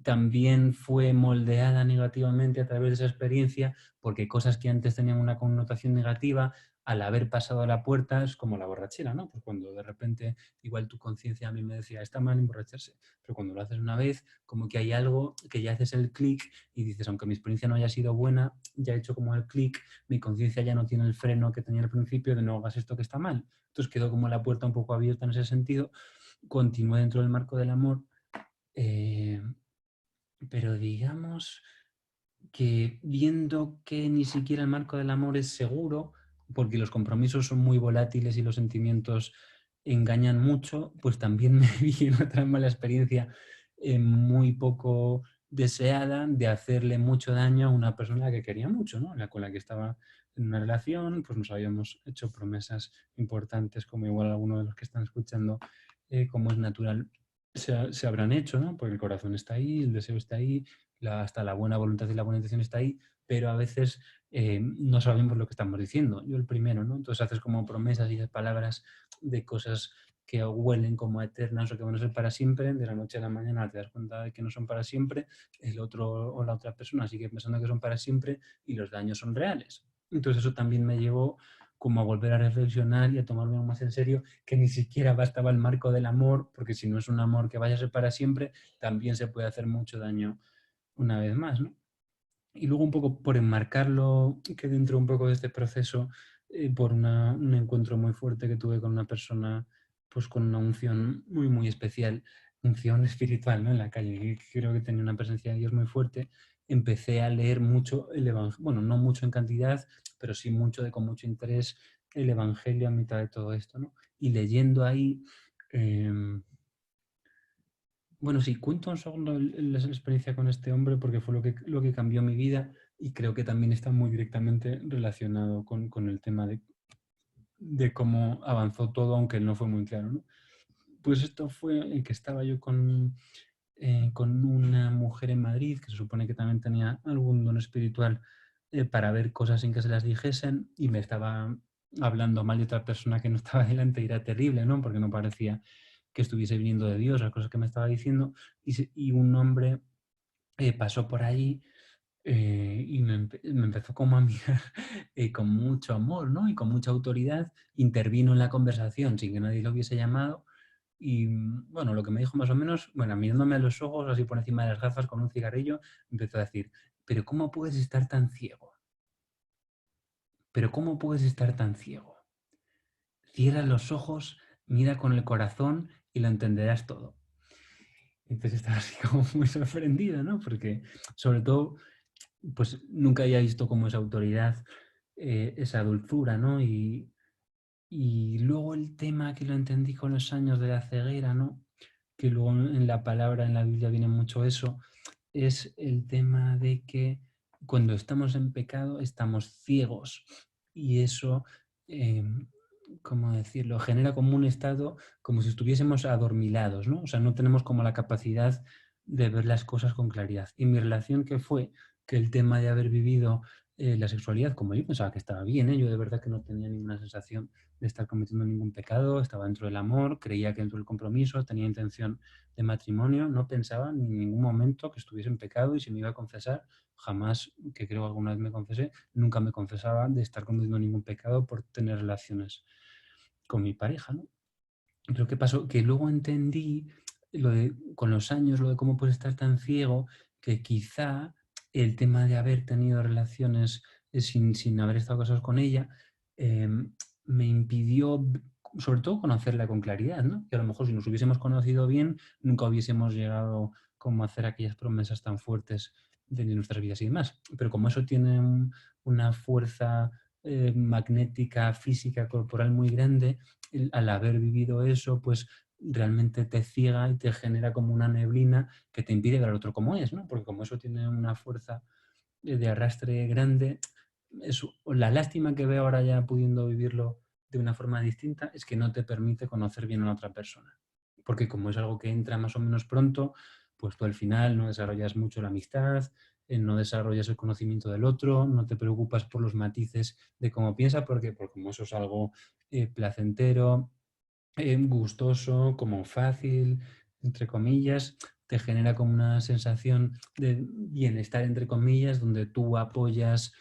también fue moldeada negativamente a través de esa experiencia, porque cosas que antes tenían una connotación negativa, al haber pasado a la puerta, es como la borrachera, ¿no? Pues cuando de repente, igual tu conciencia a mí me decía, está mal emborracharse, pero cuando lo haces una vez, como que hay algo que ya haces el clic y dices, aunque mi experiencia no haya sido buena, ya he hecho como el clic, mi conciencia ya no tiene el freno que tenía al principio de no hagas esto que está mal. Entonces quedó como la puerta un poco abierta en ese sentido, continué dentro del marco del amor, eh, pero digamos que viendo que ni siquiera el marco del amor es seguro, porque los compromisos son muy volátiles y los sentimientos engañan mucho, pues también me vi en otra mala experiencia muy poco deseada de hacerle mucho daño a una persona que quería mucho, ¿no? Con la que estaba en una relación, pues nos habíamos hecho promesas importantes, como igual algunos de los que están escuchando, como es natural, se habrán hecho, ¿no? Porque el corazón está ahí, el deseo está ahí, hasta la buena voluntad y la buena intención está ahí, pero a veces no sabemos lo que estamos diciendo. Yo el primero, ¿no? Entonces haces como promesas y palabras de cosas que huelen como eternas o que van a ser para siempre, de la noche a la mañana te das cuenta de que no son para siempre, el otro o la otra persona sigue pensando que son para siempre y los daños son reales. Entonces eso también me llevó como a volver a reflexionar y a tomarme más en serio que ni siquiera bastaba el marco del amor, porque si no es un amor que vaya a ser para siempre, también se puede hacer mucho daño una vez más, ¿no? Y luego un poco por enmarcarlo, que dentro un poco de este proceso, por un encuentro muy fuerte que tuve con una persona, pues con una unción muy, muy especial, unción espiritual, ¿no? En la calle, que creo que tenía una presencia de Dios muy fuerte, empecé a leer mucho el Evangelio, bueno, no mucho en cantidad, pero sí mucho, con mucho interés, el Evangelio a mitad de todo esto, ¿no? Y leyendo ahí... em, bueno, sí, cuento un segundo la experiencia con este hombre porque fue lo que cambió mi vida y creo que también está muy directamente relacionado con el tema de cómo avanzó todo, aunque no fue muy claro, ¿no? Pues esto fue en que estaba yo con una mujer en Madrid que se supone que también tenía algún don espiritual para ver cosas sin que se las dijesen y me estaba hablando mal de otra persona que no estaba delante y era terrible, ¿no? Porque no parecía que estuviese viniendo de Dios, las cosas que me estaba diciendo, y un hombre pasó por allí y me empezó como a mirar con mucho amor, ¿no? Y con mucha autoridad, intervino en la conversación sin que nadie lo hubiese llamado y bueno, lo que me dijo más o menos, bueno, mirándome a los ojos, así por encima de las gafas con un cigarrillo, empezó a decir, pero ¿cómo puedes estar tan ciego? ¿Pero cómo puedes estar tan ciego? Cierra los ojos, mira con el corazón y lo entenderás todo. Entonces estaba así como muy sorprendido, ¿no? Porque sobre todo, pues nunca había visto como esa autoridad, esa dulzura, ¿no? Y luego el tema que lo entendí con los años de la ceguera, ¿no? Que luego en la palabra, en la Biblia viene mucho eso, es el tema de que cuando estamos en pecado estamos ciegos y eso, eh, ¿cómo decirlo? Genera como un estado como si estuviésemos adormilados, ¿no? O sea, no tenemos como la capacidad de ver las cosas con claridad. Y mi relación que fue que el tema de haber vivido la sexualidad, como yo pensaba que estaba bien, ¿eh? Yo de verdad que no tenía ninguna sensación de estar cometiendo ningún pecado, estaba dentro del amor, creía que dentro del compromiso, tenía intención de matrimonio, no pensaba ni en ningún momento que estuviese en pecado y si me iba a confesar, jamás, que creo que alguna vez me confesé, nunca me confesaba de estar cometiendo ningún pecado por tener relaciones con mi pareja, ¿no? Lo que pasó, que luego entendí con los años, lo de cómo puedes estar tan ciego, que quizá el tema de haber tenido relaciones sin haber estado casados con ella, eh, me impidió, sobre todo, conocerla con claridad, ¿no? Que a lo mejor si nos hubiésemos conocido bien, nunca hubiésemos llegado como a hacer aquellas promesas tan fuertes de nuestras vidas y demás. Pero como eso tiene una fuerza magnética, física, corporal muy grande, al haber vivido eso, pues realmente te ciega y te genera como una neblina que te impide ver al otro como es, ¿no? Porque como eso tiene una fuerza de arrastre grande, la lástima que veo ahora ya pudiendo vivirlo de una forma distinta es que no te permite conocer bien a la otra persona. Porque como es algo que entra más o menos pronto, pues tú al final no desarrollas mucho la amistad, no desarrollas el conocimiento del otro, no te preocupas por los matices de cómo piensa, porque como eso es algo placentero, gustoso, como fácil, entre comillas, te genera como una sensación de bienestar, entre comillas, donde tú apoyas,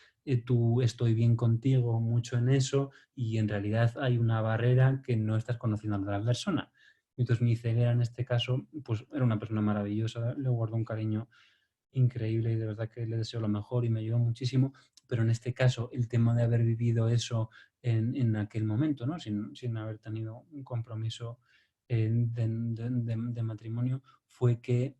tú estoy bien contigo mucho en eso y en realidad hay una barrera que no estás conociendo a la persona. Entonces mi ceguera en este caso, pues era una persona maravillosa, le guardo un cariño increíble y de verdad que le deseo lo mejor y me ayudó muchísimo, pero en este caso el tema de haber vivido eso en aquel momento, ¿no? Sin haber tenido un compromiso de matrimonio, fue que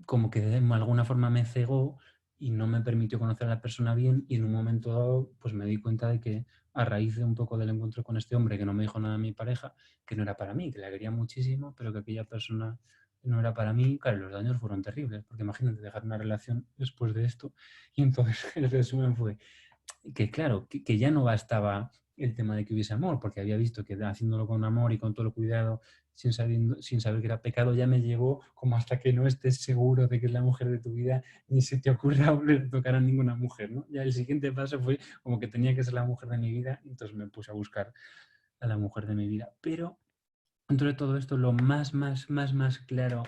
como que de alguna forma me cegó y no me permitió conocer a la persona bien y en un momento dado pues me di cuenta de que a raíz de un poco del encuentro con este hombre que no me dijo nada de mi pareja, que no era para mí, que la quería muchísimo, pero que aquella persona no era para mí, claro, los daños fueron terribles, porque imagínate dejar una relación después de esto y entonces el resumen fue que claro, que ya no bastaba el tema de que hubiese amor, porque había visto que haciéndolo con amor y con todo el cuidado, sin saber que era pecado, ya me llevó como hasta que no estés seguro de que es la mujer de tu vida, ni se te ocurra volver a tocar a ninguna mujer, ¿no? Ya el siguiente paso fue como que tenía que ser la mujer de mi vida, entonces me puse a buscar a la mujer de mi vida. Pero dentro de todo esto, lo más claro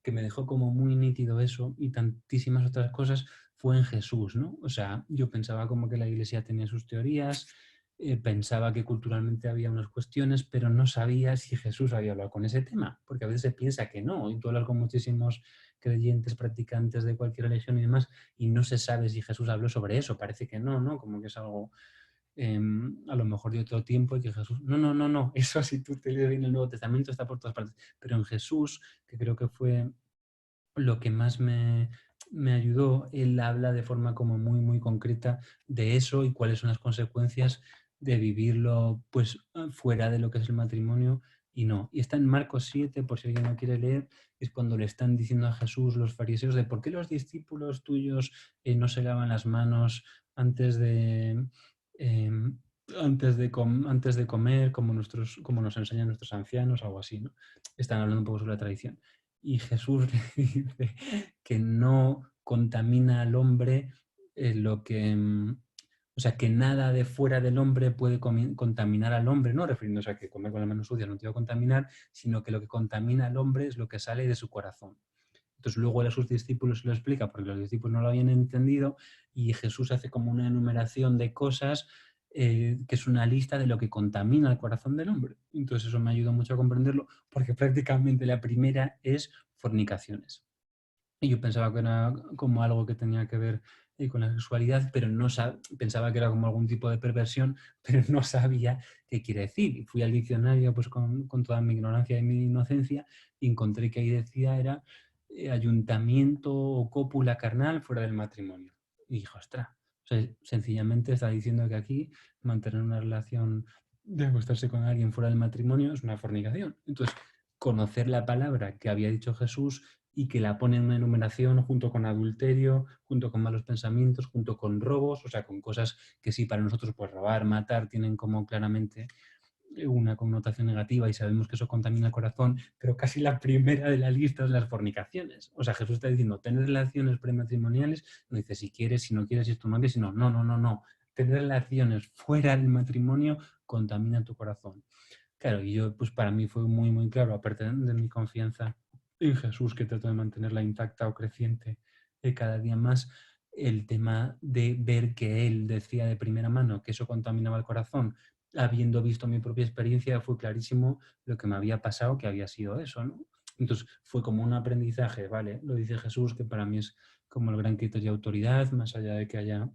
que me dejó como muy nítido eso y tantísimas otras cosas fue en Jesús, ¿no? O sea, yo pensaba como que la iglesia tenía sus teorías, pensaba que culturalmente había unas cuestiones, pero no sabía si Jesús había hablado con ese tema, porque a veces se piensa que no, y tú hablas con muchísimos creyentes, practicantes de cualquier religión y demás, y no se sabe si Jesús habló sobre eso, parece que no, ¿no? Como que es algo a lo mejor de otro tiempo y que Jesús, no, eso si tú te lees bien el Nuevo Testamento está por todas partes, pero en Jesús, que creo que fue lo que más me ayudó, él habla de forma como muy, muy concreta de eso y cuáles son las consecuencias de vivirlo pues fuera de lo que es el matrimonio y no. Y está en Marcos 7, por si alguien lo quiere leer, es cuando le están diciendo a Jesús los fariseos de por qué los discípulos tuyos no se lavan las manos antes de... em, antes de comer, como nos enseñan nuestros ancianos, algo así, ¿no? Están hablando un poco sobre la tradición. Y Jesús le dice que no contamina al hombre lo que, o sea, que nada de fuera del hombre puede contaminar al hombre, no refiriéndose a que comer con las manos sucias no te va a contaminar, sino que lo que contamina al hombre es lo que sale de su corazón. Entonces luego a sus discípulos lo explica porque los discípulos no lo habían entendido y Jesús hace como una enumeración de cosas que es una lista de lo que contamina el corazón del hombre. Entonces eso me ayudó mucho a comprenderlo porque prácticamente la primera es fornicaciones. Y yo pensaba que era como algo que tenía que ver con la sexualidad, pero no pensaba que era como algún tipo de perversión, pero no sabía qué quiere decir. Y fui al diccionario pues con toda mi ignorancia y mi inocencia y encontré que ahí decía era ayuntamiento o cópula carnal fuera del matrimonio. Y dije, ostras, o sea, sencillamente está diciendo que aquí mantener una relación de acostarse con alguien fuera del matrimonio es una fornicación. Entonces, conocer la palabra que había dicho Jesús y que la pone en una enumeración junto con adulterio, junto con malos pensamientos, junto con robos, o sea, con cosas que sí para nosotros, pues robar, matar, tienen como claramente una connotación negativa y sabemos que eso contamina el corazón, pero casi la primera de la lista es las fornicaciones. O sea, Jesús está diciendo, tener relaciones prematrimoniales, no dice si quieres, si no quieres, si es tu novia, sino no. Tener relaciones fuera del matrimonio contamina tu corazón. Claro, y yo, pues para mí fue muy, muy claro, aparte de mi confianza en Jesús, que trato de mantenerla intacta o creciente cada día más, el tema de ver que Él decía de primera mano que eso contaminaba el corazón, habiendo visto mi propia experiencia, fue clarísimo lo que me había pasado, que había sido eso, ¿no? Entonces fue como un aprendizaje, ¿vale? Lo dice Jesús, que para mí es como el gran criterio de autoridad, más allá de que haya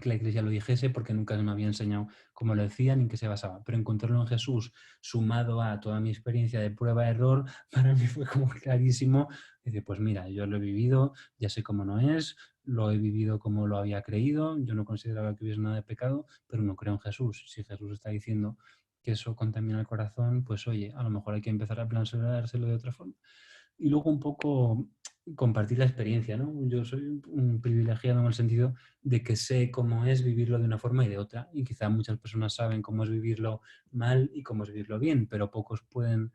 que la Iglesia lo dijese porque nunca se me había enseñado cómo lo decían ni en qué se basaba. Pero encontrarlo en Jesús, sumado a toda mi experiencia de prueba-error, para mí fue como clarísimo. Dice, pues mira, yo lo he vivido, ya sé cómo no es, lo he vivido como lo había creído, yo no consideraba que hubiese nada de pecado, pero no creo en Jesús. Si Jesús está diciendo que eso contamina el corazón, pues oye, a lo mejor hay que empezar a planteárselo de otra forma. Y luego un poco compartir la experiencia, ¿no? Yo soy un privilegiado en el sentido de que sé cómo es vivirlo de una forma y de otra, y quizá muchas personas saben cómo es vivirlo mal y cómo es vivirlo bien, pero pocos pueden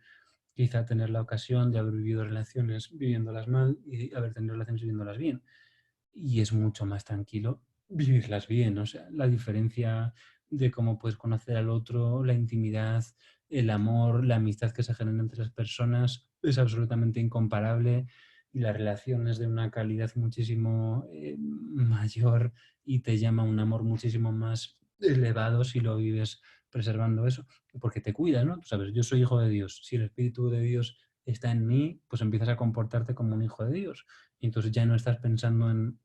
quizá tener la ocasión de haber vivido relaciones viviéndolas mal y haber tenido relaciones viviéndolas bien. Y es mucho más tranquilo vivirlas bien, o sea, la diferencia de cómo puedes conocer al otro, la intimidad, el amor, la amistad que se genera entre las personas es absolutamente incomparable y la relación es de una calidad muchísimo mayor y te llama a un amor muchísimo más elevado si lo vives preservando eso, porque te cuida, ¿no? Tú sabes, yo soy hijo de Dios, si el Espíritu de Dios está en mí, pues empiezas a comportarte como un hijo de Dios. Y entonces ya no estás pensando en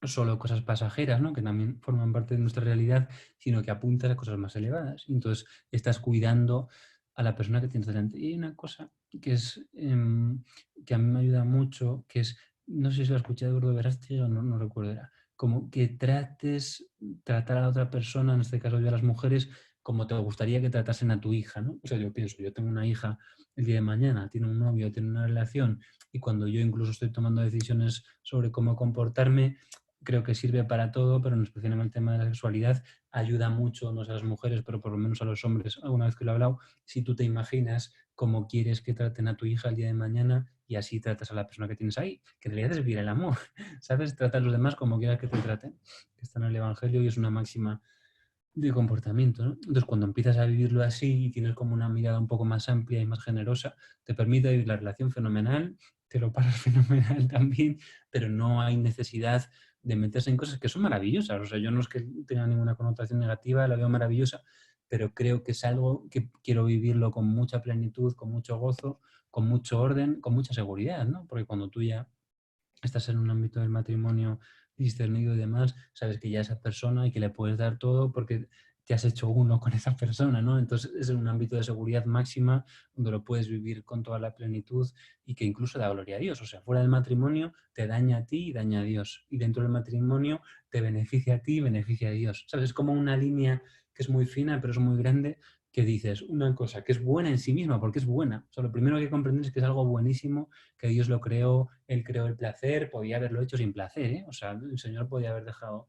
solo cosas pasajeras, ¿no? Que también forman parte de nuestra realidad, sino que apuntas a cosas más elevadas. Y entonces estás cuidando a la persona que tienes delante. Y hay una cosa que es que a mí me ayuda mucho, que es, no sé si lo escuché de Eduardo Verástegui o no recuerdo, era como que tratar a la otra persona, en este caso yo a las mujeres, como te gustaría que tratasen a tu hija, ¿no? O sea, yo pienso, yo tengo una hija el día de mañana, tiene un novio, tiene una relación, y cuando yo incluso estoy tomando decisiones sobre cómo comportarme, creo que sirve para todo, pero en especial en el tema de la sexualidad ayuda mucho, no sé a las mujeres, pero por lo menos a los hombres, alguna vez que lo he hablado, si tú te imaginas cómo quieres que traten a tu hija el día de mañana y así tratas a la persona que tienes ahí, que en realidad es vivir el amor, ¿sabes? Trata a los demás como quieras que te traten, que está en el Evangelio y es una máxima de comportamiento, ¿no? Entonces, cuando empiezas a vivirlo así y tienes como una mirada un poco más amplia y más generosa, te permite vivir la relación fenomenal, te lo pasas fenomenal también, pero no hay necesidad de meterse en cosas que son maravillosas. O sea, yo no es que tenga ninguna connotación negativa, la veo maravillosa, pero creo que es algo que quiero vivirlo con mucha plenitud, con mucho gozo, con mucho orden, con mucha seguridad, ¿no? Porque cuando tú ya estás en un ámbito del matrimonio discernido y demás, sabes que ya esa persona y que le puedes dar todo porque te has hecho uno con esa persona, ¿no? Entonces es un ámbito de seguridad máxima donde lo puedes vivir con toda la plenitud y que incluso da gloria a Dios. O sea, fuera del matrimonio te daña a ti y daña a Dios. Y dentro del matrimonio te beneficia a ti y beneficia a Dios. ¿Sabes? Es como una línea que es muy fina, pero es muy grande, que dices una cosa que es buena en sí misma, porque es buena. O sea, lo primero que comprendes es que es algo buenísimo, que Dios lo creó, Él creó el placer, podía haberlo hecho sin placer, ¿eh? O sea, el Señor podía haber dejado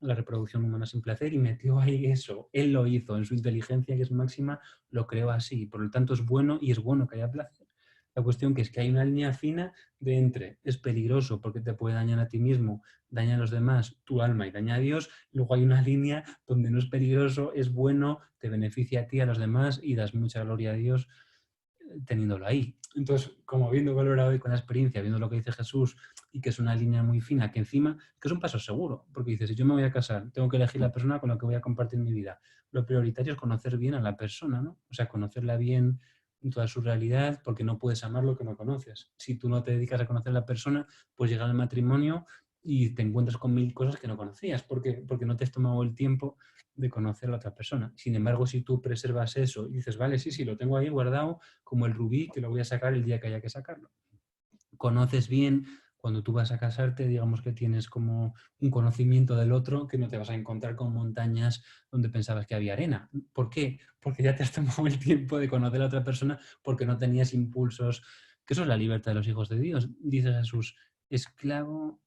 la reproducción humana sin placer y metió ahí eso. Él lo hizo, en su inteligencia, que es máxima, lo creó así. Por lo tanto, es bueno y es bueno que haya placer. La cuestión que es que hay una línea fina de entre es peligroso porque te puede dañar a ti mismo, daña a los demás, tu alma y daña a Dios. Luego hay una línea donde no es peligroso, es bueno, te beneficia a ti, a los demás y das mucha gloria a Dios teniéndolo ahí. Entonces, como viendo valorado hoy con la experiencia, viendo lo que dice Jesús y que es una línea muy fina, que encima, que es un paso seguro, porque dices, si yo me voy a casar, tengo que elegir la persona con la que voy a compartir mi vida. Lo prioritario es conocer bien a la persona, ¿no? O sea, conocerla bien en toda su realidad, porque no puedes amar lo que no conoces. Si tú no te dedicas a conocer a la persona, pues llega el matrimonio y te encuentras con mil cosas que no conocías, porque no te has tomado el tiempo de conocer a la otra persona. Sin embargo, si tú preservas eso y dices, vale, sí, sí, lo tengo ahí guardado como el rubí, que lo voy a sacar el día que haya que sacarlo. Conoces bien, cuando tú vas a casarte, digamos que tienes como un conocimiento del otro, que no te vas a encontrar con montañas donde pensabas que había arena. ¿Por qué? Porque ya te has tomado el tiempo de conocer a otra persona porque no tenías impulsos, que eso es la libertad de los hijos de Dios. Dice Jesús, esclavo,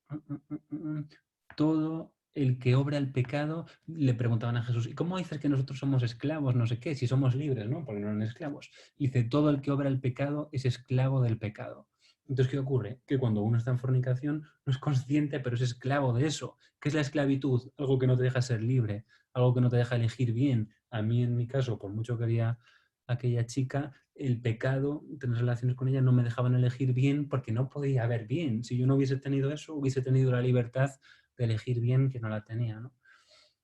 todo el que obra el pecado, le preguntaban a Jesús, ¿y cómo dices que nosotros somos esclavos? No sé qué, si somos libres, ¿no? Porque no eran esclavos. Dice, todo el que obra el pecado es esclavo del pecado. Entonces, ¿qué ocurre? Que cuando uno está en fornicación no es consciente, pero es esclavo de eso. ¿Qué es la esclavitud? Algo que no te deja ser libre, algo que no te deja elegir bien. A mí, en mi caso, por mucho que quería aquella chica, el pecado, tener relaciones con ella, no me dejaban elegir bien porque no podía haber bien. Si yo no hubiese tenido eso, hubiese tenido la libertad de elegir bien que no la tenía, ¿no?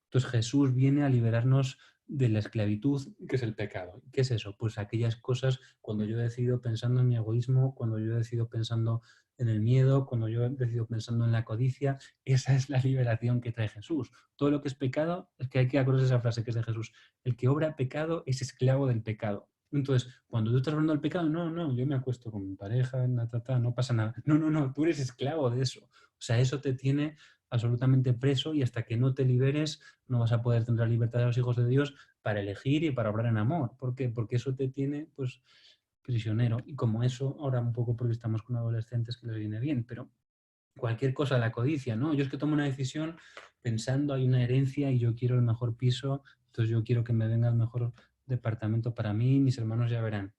Entonces Jesús viene a liberarnos de la esclavitud, que es el pecado. ¿Qué es eso? Pues aquellas cosas cuando yo decido pensando en mi egoísmo, cuando yo decido pensando en el miedo, cuando yo decido pensando en la codicia, esa es la liberación que trae Jesús. Todo lo que es pecado, es que hay que acordarse de esa frase que es de Jesús, el que obra pecado es esclavo del pecado. Entonces, cuando tú estás hablando del pecado, no, no, yo me acuesto con mi pareja, no pasa nada. No, no, no, tú eres esclavo de eso. O sea, eso te tiene absolutamente preso y hasta que no te liberes no vas a poder tener la libertad de los hijos de Dios para elegir y para obrar en amor. ¿Por qué? Porque eso te tiene, pues, prisionero. Y como eso, ahora un poco porque estamos con adolescentes que les viene bien, pero cualquier cosa, la codicia, ¿no? Yo es que tomo una decisión pensando, hay una herencia y yo quiero el mejor piso, entonces yo quiero que me venga el mejor departamento para mí, mis hermanos ya verán.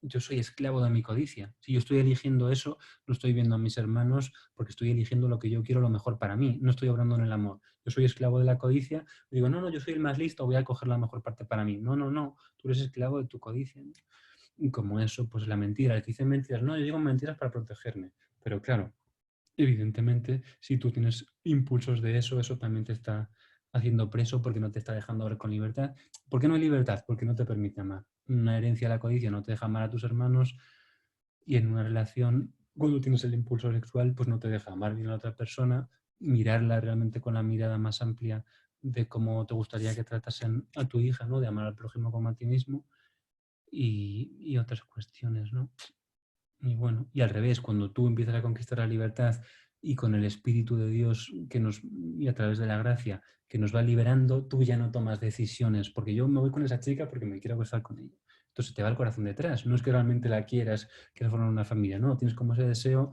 Yo soy esclavo de mi codicia. Si yo estoy eligiendo eso, no estoy viendo a mis hermanos porque estoy eligiendo lo que yo quiero, lo mejor para mí. No estoy obrando en el amor. Yo soy esclavo de la codicia. Digo, no, no, yo soy el más listo, voy a coger la mejor parte para mí. No, no, no. Tú eres esclavo de tu codicia. Y como eso, pues la mentira. El que dice mentiras, no, yo digo mentiras para protegerme. Pero claro, evidentemente, si tú tienes impulsos de eso, eso también te está haciendo preso porque no te está dejando ver con libertad. ¿Por qué no hay libertad? Porque no te permite amar. Una herencia de la codicia no te deja amar a tus hermanos y en una relación, cuando tienes el impulso sexual, pues no te deja amar bien a la otra persona, mirarla realmente con la mirada más amplia de cómo te gustaría que tratasen a tu hija, ¿no? De amar al prójimo como a ti mismo y otras cuestiones, ¿no? Y bueno, y al revés, cuando tú empiezas a conquistar la libertad y con el Espíritu de Dios que nos, y a través de la gracia que nos va liberando, tú ya no tomas decisiones, porque yo me voy con esa chica porque me quiero acostar con ella. Entonces te va el corazón detrás. No es que realmente la quieras formar una familia, no, tienes como ese deseo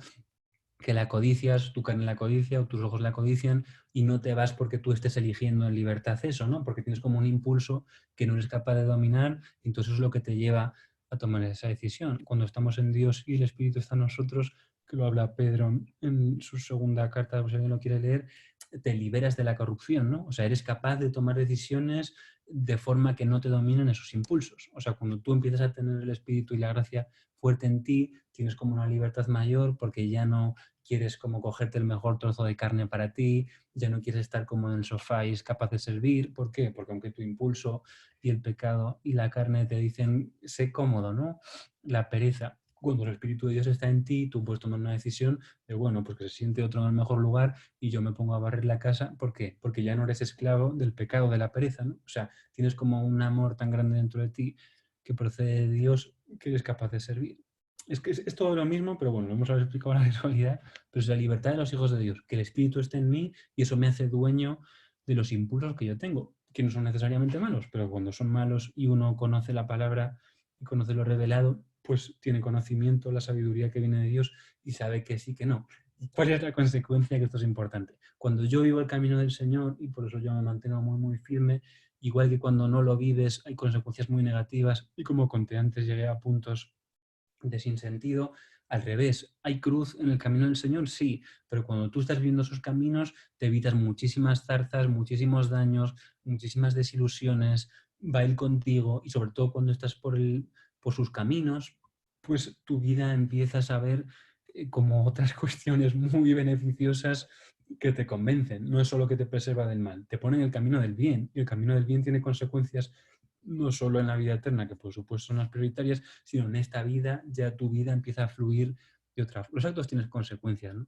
que la codicias, tu carne la codicia o tus ojos la codician y no te vas porque tú estés eligiendo en libertad eso, ¿no? Porque tienes como un impulso que no eres capaz de dominar y entonces es lo que te lleva a tomar esa decisión. Cuando estamos en Dios y el Espíritu está en nosotros, que lo habla Pedro en su segunda carta, si alguien lo quiere leer, te liberas de la corrupción, ¿no? O sea, eres capaz de tomar decisiones de forma que no te dominen esos impulsos. O sea, cuando tú empiezas a tener el Espíritu y la gracia fuerte en ti, tienes como una libertad mayor porque ya no quieres como cogerte el mejor trozo de carne para ti, ya no quieres estar como en el sofá y es capaz de servir. ¿Por qué? Porque aunque tu impulso y el pecado y la carne te dicen, sé cómodo, ¿no? La pereza Cuando el Espíritu de Dios está en ti, tú puedes tomar una decisión de, bueno, pues que se siente otro en el mejor lugar y yo me pongo a barrer la casa. ¿Por qué? Porque ya no eres esclavo del pecado, de la pereza, ¿no? O sea, tienes como un amor tan grande dentro de ti que procede de Dios que eres capaz de servir. Es que es todo lo mismo, pero bueno, lo hemos explicado la realidad, pero es la libertad de los hijos de Dios, que el Espíritu esté en mí y eso me hace dueño de los impulsos que yo tengo, que no son necesariamente malos, pero cuando son malos y uno conoce la palabra y conoce lo revelado, pues tiene conocimiento, la sabiduría que viene de Dios y sabe que sí, que no. ¿Cuál es la consecuencia? Que esto es importante. Cuando yo vivo el camino del Señor, y por eso yo me mantengo muy, muy firme, igual que cuando no lo vives hay consecuencias muy negativas, y como conté antes, llegué a puntos de sinsentido. Al revés, ¿hay cruz en el camino del Señor? Sí, pero cuando tú estás viendo sus caminos, te evitas muchísimas zarzas, muchísimos daños, muchísimas desilusiones, va Él contigo y sobre todo cuando estás por sus caminos, pues tu vida empiezas a ver como otras cuestiones muy beneficiosas que te convencen. No es solo que te preserva del mal, te pone en el camino del bien y el camino del bien tiene consecuencias no solo en la vida eterna, que por supuesto son las prioritarias, sino en esta vida ya tu vida empieza a fluir de otra forma. Los actos tienen consecuencias, ¿no?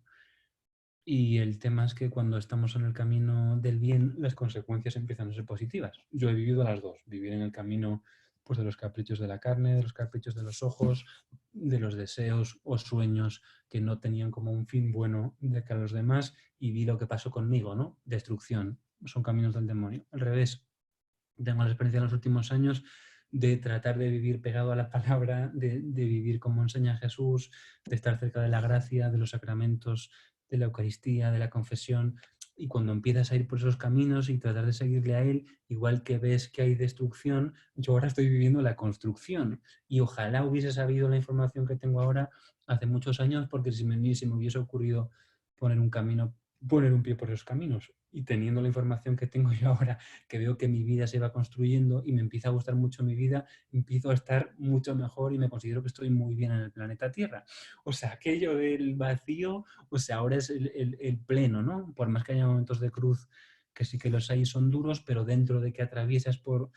Y el tema es que cuando estamos en el camino del bien, las consecuencias empiezan a ser positivas. Yo he vivido las dos, vivir en el camino pues, de los caprichos de la carne, de los caprichos de los ojos, de los deseos o sueños que no tenían como un fin bueno de cara a los demás, y vi lo que pasó conmigo, ¿no? Destrucción, son caminos del demonio. Al revés, tengo la experiencia en los últimos años de tratar de vivir pegado a la palabra, de vivir como enseña Jesús, de estar cerca de la gracia, de los sacramentos, de la Eucaristía, de la confesión. Y cuando empiezas a ir por esos caminos y tratar de seguirle a Él, igual que ves que hay destrucción, yo ahora estoy viviendo la construcción. Y ojalá hubiese sabido la información que tengo ahora hace muchos años, porque si me hubiese ocurrido poner un camino, poner un pie por esos caminos. Y teniendo la información que tengo yo ahora, que veo que mi vida se va construyendo y me empieza a gustar mucho mi vida, empiezo a estar mucho mejor y me considero que estoy muy bien en el planeta Tierra. O sea, aquello del vacío, o sea, ahora es el pleno, ¿no? Por más que haya momentos de cruz, que sí que los hay, son duros, pero dentro de que atraviesas por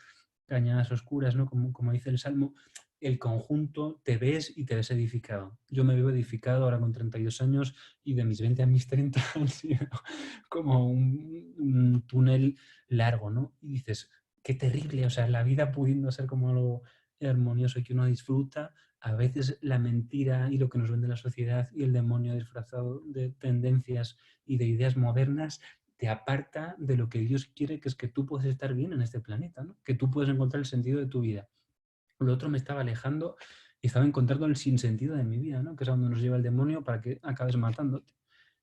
cañadas oscuras, ¿no? Como dice el Salmo, el conjunto te ves y te ves edificado. Yo me veo edificado ahora con 32 años y de mis 20 a mis 30 han sido como un túnel largo, ¿no? Y dices, qué terrible, o sea, la vida pudiendo ser como algo armonioso y que uno disfruta, a veces la mentira y lo que nos vende la sociedad y el demonio disfrazado de tendencias y de ideas modernas te aparta de lo que Dios quiere, que es que tú puedes estar bien en este planeta, ¿no? Que tú puedes encontrar el sentido de tu vida. Lo otro me estaba alejando y estaba encontrando el sinsentido de mi vida, ¿no? Que es a donde nos lleva el demonio para que acabes matándote.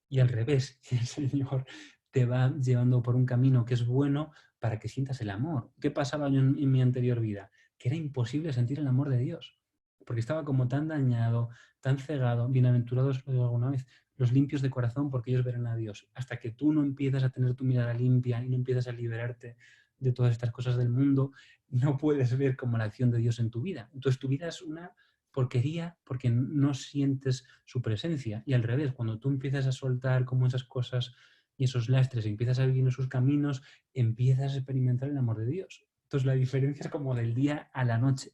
Y al revés, el Señor te va llevando por un camino que es bueno para que sientas el amor. ¿Qué pasaba yo en mi anterior vida? Que era imposible sentir el amor de Dios, porque estaba como tan dañado, tan cegado. Bienaventurados, lo digo alguna vez, los limpios de corazón, porque ellos verán a Dios. Hasta que tú no empiezas a tener tu mirada limpia y no empiezas a liberarte de todas estas cosas del mundo, no puedes ver como la acción de Dios en tu vida. Entonces tu vida es una porquería porque no sientes su presencia. Y al revés, cuando tú empiezas a soltar como esas cosas y esos lastres y empiezas a vivir en sus caminos, empiezas a experimentar el amor de Dios. Entonces la diferencia es como del día a la noche.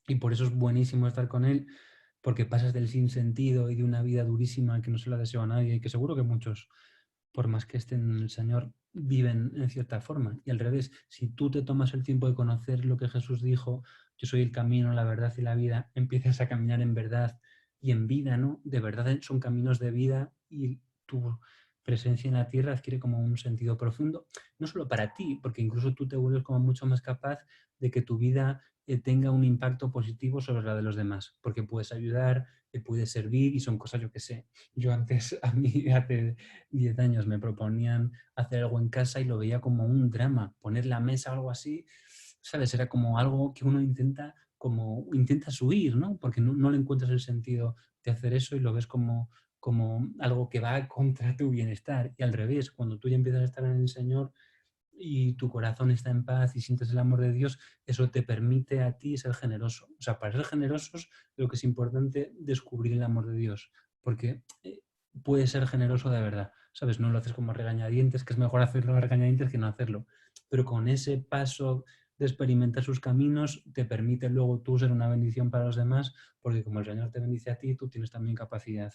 Y por eso es buenísimo estar con Él, porque pasas del sinsentido y de una vida durísima que no se la deseo a nadie y que seguro que muchos, por más que estén en el Señor, viven en cierta forma. Y al revés, si tú te tomas el tiempo de conocer lo que Jesús dijo, yo soy el camino, la verdad y la vida, empiezas a caminar en verdad y en vida, ¿no? De verdad son caminos de vida y tu presencia en la tierra adquiere como un sentido profundo, no solo para ti, porque incluso tú te vuelves como mucho más capaz de que tu vida tenga un impacto positivo sobre la de los demás, porque puedes ayudar, te puedes servir y son cosas, yo que sé. Yo antes, a mí hace 10 años me proponían hacer algo en casa y lo veía como un drama, poner la mesa o algo así, ¿sabes? Era como algo que uno intenta, como intentas huir, ¿no? Porque no le encuentras el sentido de hacer eso y lo ves como algo que va contra tu bienestar. Y al revés, cuando tú ya empiezas a estar en el Señor y tu corazón está en paz y sientes el amor de Dios, eso te permite a ti ser generoso. O sea, para ser generosos, lo que es importante descubrir el amor de Dios, porque puedes ser generoso de verdad, ¿sabes? No lo haces como a regañadientes, que es mejor hacerlo a regañadientes que no hacerlo, pero con ese paso de experimentar sus caminos, te permite luego tú ser una bendición para los demás, porque como el Señor te bendice a ti, tú tienes también capacidad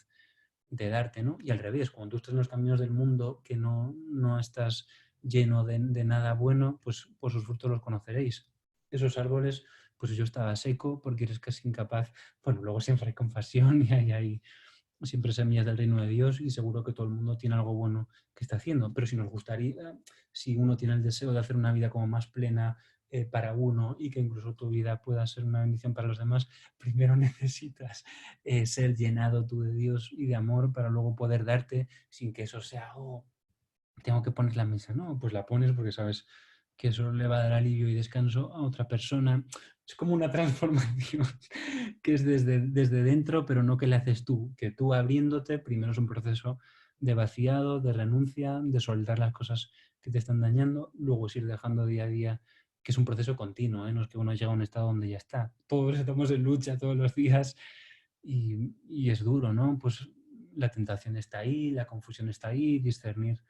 de darte, ¿no? Y al revés, cuando tú estás en los caminos del mundo que no estás lleno de nada bueno, pues por sus frutos los conoceréis. Esos árboles, pues yo estaba seco porque eres casi incapaz. Bueno, luego siempre hay compasión y hay siempre semillas del reino de Dios y seguro que todo el mundo tiene algo bueno que está haciendo. Pero si nos gustaría, si uno tiene el deseo de hacer una vida como más plena para uno y que incluso tu vida pueda ser una bendición para los demás, primero necesitas ser llenado tú de Dios y de amor para luego poder darte sin que eso sea, oh, tengo que poner la mesa. No, pues la pones porque sabes que eso le va a dar alivio y descanso a otra persona. Es como una transformación que es desde dentro, pero no que le haces tú. Que tú abriéndote, primero es un proceso de vaciado, de renuncia, de soltar las cosas que te están dañando, luego es ir dejando día a día, que es un proceso continuo, ¿eh? No es que uno llega a un estado donde ya está. Todos estamos en lucha todos los días y es duro, ¿no? Pues la tentación está ahí, la confusión está ahí, discernir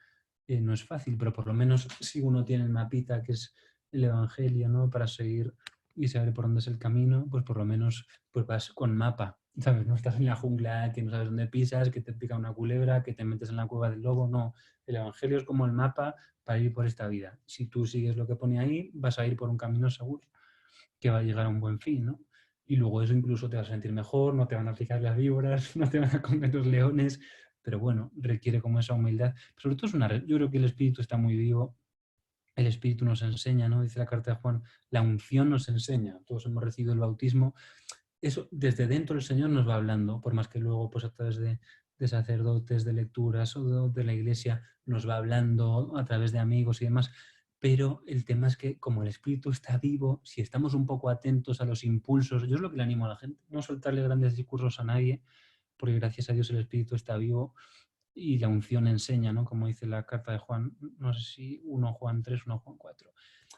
no es fácil, pero por lo menos si uno tiene el mapita que es el Evangelio, ¿no? Para seguir y saber por dónde es el camino, pues por lo menos pues vas con mapa, ¿sabes? No estás en la jungla que no sabes dónde pisas, que te pica una culebra, que te metes en la cueva del lobo, no. El Evangelio es como el mapa para ir por esta vida. Si tú sigues lo que pone ahí, vas a ir por un camino seguro que va a llegar a un buen fin, ¿no? Y luego eso incluso te vas a sentir mejor, no te van a picar las víboras, no te van a comer los leones, pero bueno, requiere como esa humildad. Pero sobre todo yo creo que el espíritu está muy vivo, el espíritu nos enseña, ¿no? Dice la carta de Juan, la unción nos enseña, todos hemos recibido el bautismo, eso desde dentro el Señor nos va hablando, por más que luego pues a través de sacerdotes, de lecturas o de la iglesia nos va hablando a través de amigos y demás, pero el tema es que como el espíritu está vivo, si estamos un poco atentos a los impulsos, yo es lo que le animo a la gente, no soltarle grandes discursos a nadie, porque gracias a Dios el espíritu está vivo y la unción enseña, ¿no? Como dice la carta de Juan, no sé si 1 Juan 3, 1 Juan 4.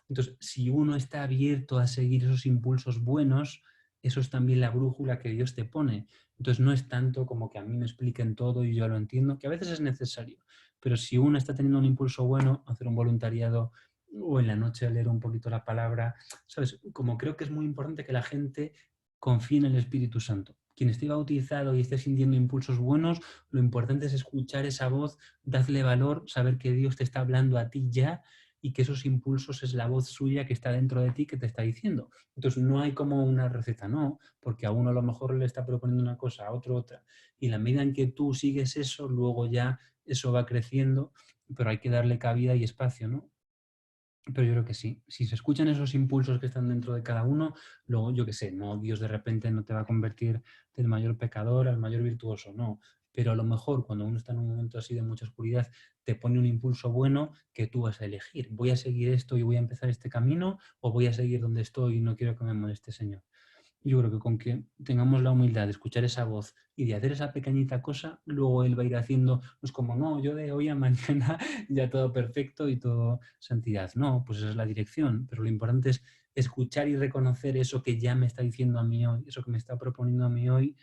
Entonces, si uno está abierto a seguir esos impulsos buenos, eso es también la brújula que Dios te pone. Entonces, no es tanto como que a mí me expliquen todo y yo lo entiendo, que a veces es necesario, pero si uno está teniendo un impulso bueno, hacer un voluntariado o en la noche leer un poquito la palabra, ¿sabes? Como creo que es muy importante que la gente confíe en el Espíritu Santo. Quien esté bautizado y esté sintiendo impulsos buenos, lo importante es escuchar esa voz, darle valor, saber que Dios te está hablando a ti ya y que esos impulsos es la voz suya que está dentro de ti que te está diciendo. Entonces no hay como una receta, no, porque a uno a lo mejor le está proponiendo una cosa, a otro otra. Y la medida en que tú sigues eso, luego ya eso va creciendo, pero hay que darle cabida y espacio, ¿no? Pero yo creo que sí. Si se escuchan esos impulsos que están dentro de cada uno, luego, yo qué sé, no, Dios de repente no te va a convertir del mayor pecador al mayor virtuoso, no. Pero a lo mejor cuando uno está en un momento así de mucha oscuridad, te pone un impulso bueno que tú vas a elegir. ¿Voy a seguir esto y voy a empezar este camino o voy a seguir donde estoy y no quiero que me moleste, Señor? Yo creo que con que tengamos la humildad de escuchar esa voz y de hacer esa pequeñita cosa, luego Él va a ir haciendo, pues como no, yo de hoy a mañana ya todo perfecto y todo santidad. No, pues esa es la dirección, pero lo importante es escuchar y reconocer eso que ya me está diciendo a mí hoy, eso que me está proponiendo a mí hoy,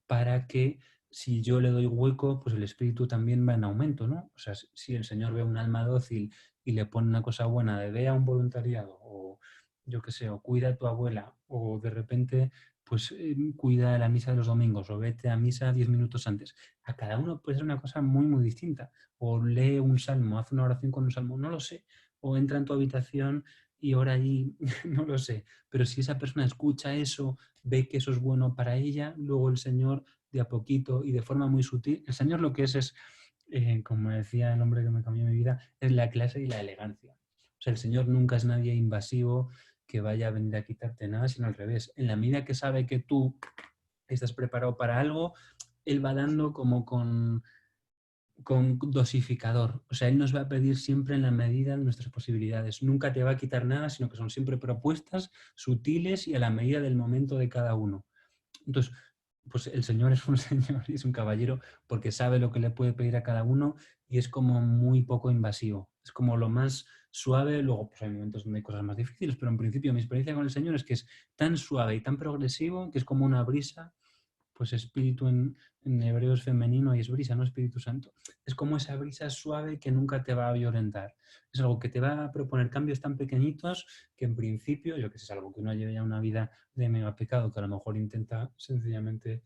para que si yo le doy hueco, pues el espíritu también va en aumento, ¿no? O sea, si el Señor ve un alma dócil y le pone una cosa buena de ve a un voluntariado o yo qué sé, o cuida a tu abuela, o de repente, pues cuida de la misa de los domingos, o vete a misa 10 minutos antes. A cada uno puede ser una cosa muy, muy distinta. O lee un salmo, hace una oración con un salmo, no lo sé. O entra en tu habitación y ora allí, no lo sé. Pero si esa persona escucha eso, ve que eso es bueno para ella, luego el Señor, de a poquito y de forma muy sutil, el Señor lo que es, como decía el hombre que me cambió mi vida, es la clase y la elegancia. O sea, el Señor nunca es nadie invasivo, que vaya a venir a quitarte nada, sino al revés. En la medida que sabe que tú estás preparado para algo, Él va dando como con dosificador. O sea, Él nos va a pedir siempre en la medida de nuestras posibilidades. Nunca te va a quitar nada, sino que son siempre propuestas sutiles y a la medida del momento de cada uno. Entonces, pues el Señor es un señor y es un caballero porque sabe lo que le puede pedir a cada uno y es como muy poco invasivo. Es como lo más suave, luego pues hay momentos donde hay cosas más difíciles, pero en principio mi experiencia con el Señor es que es tan suave y tan progresivo que es como una brisa pues espíritu en hebreo es femenino y es brisa, no Espíritu Santo. Es como esa brisa suave que nunca te va a violentar. Es algo que te va a proponer cambios tan pequeñitos que en principio, yo que sé, es algo que uno lleve ya una vida de mega pecado, que a lo mejor intenta sencillamente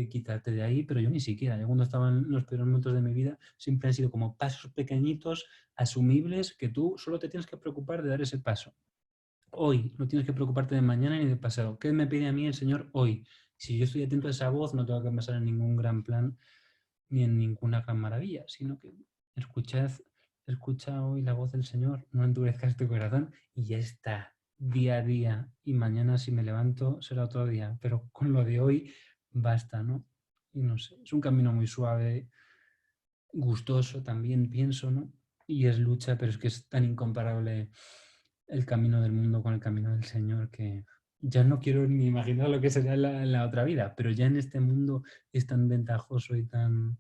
quitarte de ahí, pero yo ni siquiera. Yo cuando estaba en los peores momentos de mi vida, siempre han sido como pasos pequeñitos, asumibles, que tú solo te tienes que preocupar de dar ese paso. Hoy, no tienes que preocuparte de mañana ni de pasado. ¿Qué me pide a mí el Señor hoy? Si yo estoy atento a esa voz, no tengo que pensar en ningún gran plan ni en ninguna gran maravilla, sino que escuchad, escucha hoy la voz del Señor, no endurezcas tu corazón y ya está, día a día. Y mañana si me levanto será otro día, pero con lo de hoy basta, ¿no? Y no sé, es un camino muy suave, gustoso también, pienso, ¿no? Y es lucha, pero es que es tan incomparable el camino del mundo con el camino del Señor que ya no quiero ni imaginar lo que será en la otra vida, pero ya en este mundo es tan ventajoso y tan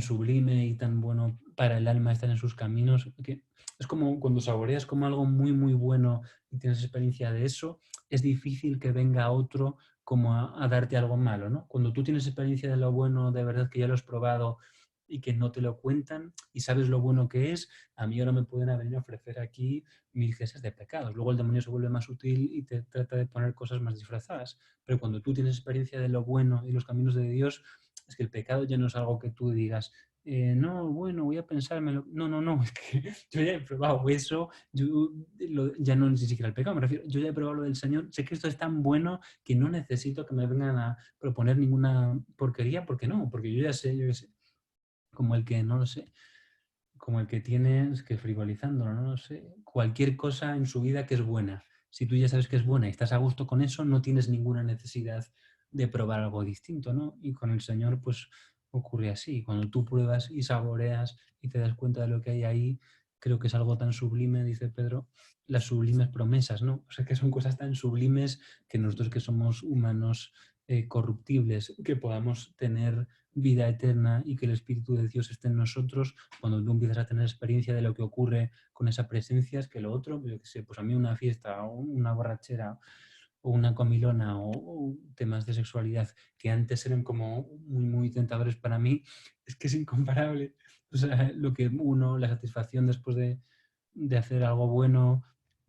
sublime y tan bueno para el alma estar en sus caminos, que es como cuando saboreas como algo muy, muy bueno y tienes experiencia de eso, es difícil que venga otro como a darte algo malo, ¿no? Cuando tú tienes experiencia de lo bueno, de verdad que ya lo has probado y que no te lo cuentan y sabes lo bueno que es, a mí ahora me pueden venir a ofrecer aquí 1000 de pecados. Luego el demonio se vuelve más sutil y te trata de poner cosas más disfrazadas. Pero cuando tú tienes experiencia de lo bueno y los caminos de Dios, es que el pecado ya no es algo que tú digas, no, bueno, voy a pensármelo. No, no, no, es que yo ya he probado eso, ya no ni siquiera el pecado, me refiero, yo ya he probado lo del Señor, sé que esto es tan bueno que no necesito que me vengan a proponer ninguna porquería, porque no, porque yo ya sé, como el que, no lo sé, como el que tiene, es que frivolizándolo, no lo sé, cualquier cosa en su vida que es buena. Si tú ya sabes que es buena y estás a gusto con eso, no tienes ninguna necesidad de probar algo distinto, ¿no? Y con el Señor, pues ocurre así. Cuando tú pruebas y saboreas y te das cuenta de lo que hay ahí, creo que es algo tan sublime, dice Pedro, las sublimes promesas, ¿no? O sea, que son cosas tan sublimes que nosotros que somos humanos corruptibles, que podamos tener vida eterna y que el Espíritu de Dios esté en nosotros, cuando tú empiezas a tener experiencia de lo que ocurre con esa presencia, es que lo otro, yo qué sé, pues a mí una fiesta o una borrachera o una comilona o temas de sexualidad que antes eran como muy, muy tentadores para mí, es que es incomparable. O sea, lo que uno, la satisfacción después de hacer algo bueno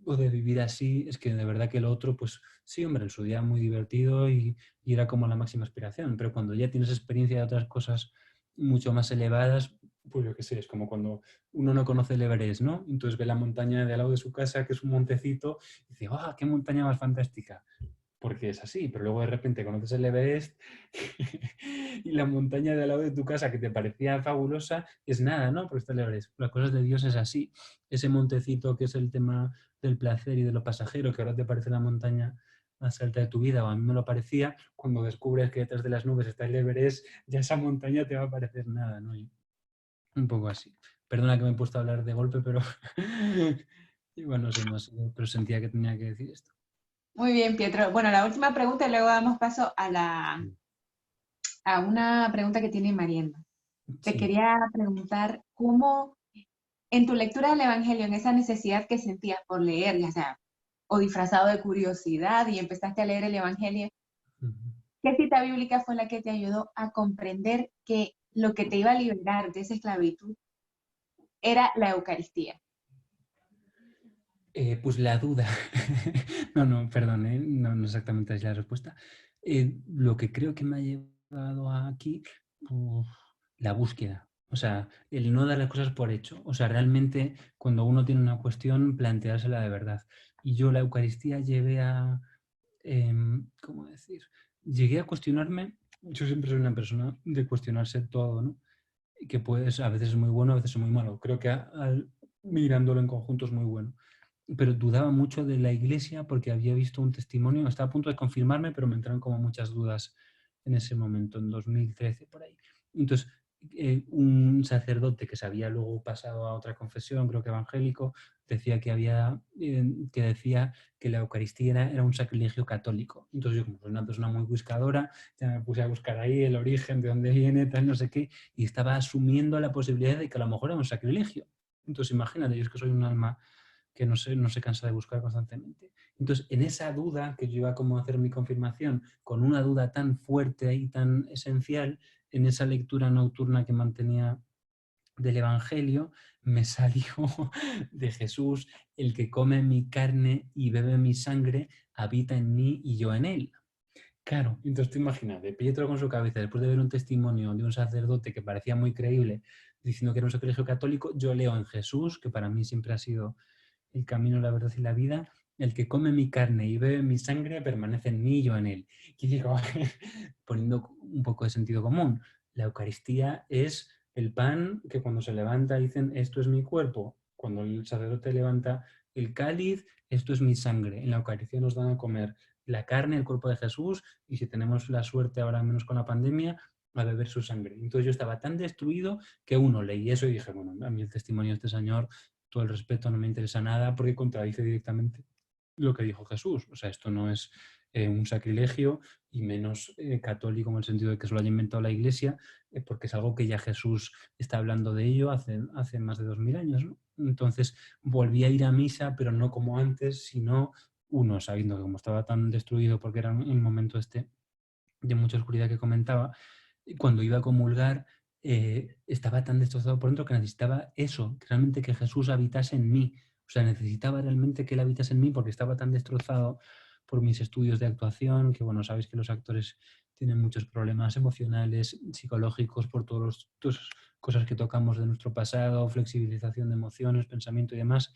o de vivir así, es que de verdad que lo otro, pues sí, hombre, en su día muy divertido y era como la máxima aspiración, pero cuando ya tienes experiencia de otras cosas mucho más elevadas, pues yo qué sé, es como cuando uno no conoce el Everest, ¿no? Entonces ve la montaña de al lado de su casa, que es un montecito, y dice, ¡ah, qué montaña más fantástica! Porque es así, pero luego de repente conoces el Everest y la montaña de al lado de tu casa que te parecía fabulosa es nada, ¿no? Porque está el Everest. Las cosas de Dios es así. Ese montecito que es el tema del placer y de lo pasajero, que ahora te parece la montaña más alta de tu vida, o a mí me lo parecía, cuando descubres que detrás de las nubes está el Everest, ya esa montaña te va a parecer nada, ¿no? Y un poco así. Perdona que me he puesto a hablar de golpe, pero y bueno, no sé, pero sentía que tenía que decir esto. Muy bien, Pietro. Bueno, la última pregunta y luego damos paso a una pregunta que tiene Mariana. Te Sí. quería preguntar cómo, en tu lectura del Evangelio, en esa necesidad que sentías por leer, ya sea, o disfrazado de curiosidad y empezaste a leer el Evangelio, ¿qué cita bíblica fue la que te ayudó a comprender que lo que te iba a liberar de esa esclavitud era la Eucaristía? Pues la duda. No, no, perdón, no, no exactamente es la respuesta. Lo que creo que me ha llevado aquí, uf, la búsqueda. O sea, el no dar las cosas por hecho. O sea, realmente cuando uno tiene una cuestión, planteársela de verdad. Y yo la Eucaristía llevé a, ¿cómo decir? Llegué a cuestionarme. Yo siempre soy una persona de cuestionarse todo, ¿no? Y que pues a veces es muy bueno, a veces es muy malo. Creo que mirándolo en conjunto es muy bueno, pero dudaba mucho de la iglesia porque había visto un testimonio, estaba a punto de confirmarme, pero me entraron como muchas dudas en ese momento, en 2013, por ahí. Entonces, un sacerdote que se había luego pasado a otra confesión, creo que evangélico, decía que decía que la Eucaristía era un sacrilegio católico. Entonces yo, como soy una persona muy buscadora, ya me puse a buscar ahí el origen, de dónde viene, tal, no sé qué, y estaba asumiendo la posibilidad de que a lo mejor era un sacrilegio. Entonces imagínate, yo es que soy un alma que no se cansa de buscar constantemente. Entonces, en esa duda que yo iba como a hacer mi confirmación, con una duda tan fuerte y tan esencial, en esa lectura nocturna que mantenía del Evangelio, me salió de Jesús: el que come mi carne y bebe mi sangre habita en mí y yo en él. Claro, entonces tú imagínate, Pietro con su cabeza, después de ver un testimonio de un sacerdote que parecía muy creíble, diciendo que era un sacrilegio católico, yo leo en Jesús, que para mí siempre ha sido el camino, la verdad y la vida: el que come mi carne y bebe mi sangre permanece en mí y yo en él. Y digo, poniendo un poco de sentido común, la Eucaristía es el pan que cuando se levanta dicen, esto es mi cuerpo. Cuando el sacerdote levanta el cáliz, esto es mi sangre. En la Eucaristía nos dan a comer la carne, el cuerpo de Jesús, y si tenemos la suerte, ahora menos con la pandemia, a beber su sangre. Entonces yo estaba tan destruido que uno leí eso y dije, bueno, a mí el testimonio de este señor, todo el respeto, no me interesa nada porque contradice directamente lo que dijo Jesús. O sea, esto no es un sacrilegio, y menos católico en el sentido de que se lo haya inventado la Iglesia, porque es algo que ya Jesús está hablando de ello hace más de 2000 años, ¿no? Entonces volví a ir a misa, pero no como antes, sino uno, sabiendo que como estaba tan destruido porque era un momento de mucha oscuridad que comentaba, cuando iba a comulgar estaba tan destrozado por dentro que necesitaba eso, que realmente que Jesús habitase en mí. O sea, necesitaba realmente que Él habitase en mí porque estaba tan destrozado por mis estudios de actuación, que bueno, sabéis que los actores tienen muchos problemas emocionales, psicológicos, por todas las cosas que tocamos de nuestro pasado, flexibilización de emociones, pensamiento y demás,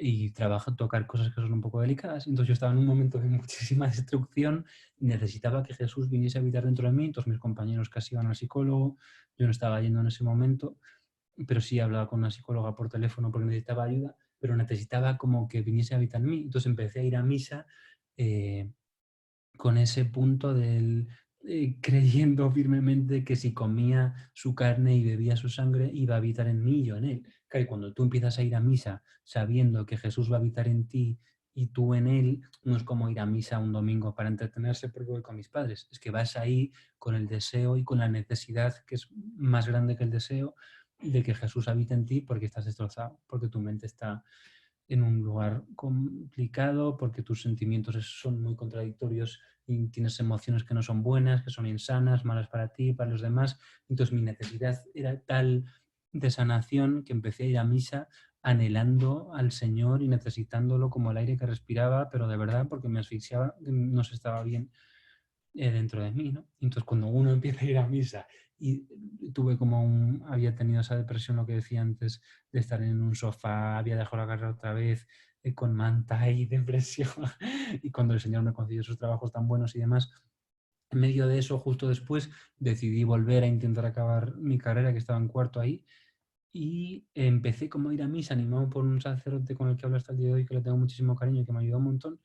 y tocar cosas que son un poco delicadas. Entonces yo estaba en un momento de muchísima destrucción y necesitaba que Jesús viniese a habitar dentro de mí. Entonces mis compañeros casi iban al psicólogo, yo no estaba yendo en ese momento, pero sí hablaba con una psicóloga por teléfono porque necesitaba ayuda, pero necesitaba como que viniese a habitar en mí. Entonces empecé a ir a misa eh, con ese punto del creyendo firmemente que si comía su carne y bebía su sangre iba a habitar en mí y yo en él. Claro, y cuando tú empiezas a ir a misa sabiendo que Jesús va a habitar en ti y tú en él, no es como ir a misa un domingo para entretenerse porque voy con mis padres, es que vas ahí con el deseo y con la necesidad, que es más grande que el deseo, de que Jesús habite en ti porque estás destrozado, porque tu mente está en un lugar complicado, porque tus sentimientos son muy contradictorios y tienes emociones que no son buenas, que son insanas, malas para ti, para los demás. Entonces mi necesidad era tal de sanación que empecé a ir a misa anhelando al Señor y necesitándolo como el aire que respiraba, pero de verdad porque me asfixiaba, no se estaba bien dentro de mí, ¿no? Entonces cuando uno empieza a ir a misa y había tenido esa depresión, lo que decía antes, de estar en un sofá, había dejado la carrera otra vez, con manta y depresión, y cuando el Señor me concedió esos trabajos tan buenos y demás, en medio de eso, justo después, decidí volver a intentar acabar mi carrera, que estaba en cuarto ahí, y empecé como a ir a misa, animado por un sacerdote con el que hablo hasta el día de hoy, que le tengo muchísimo cariño y que me ayudó un montón,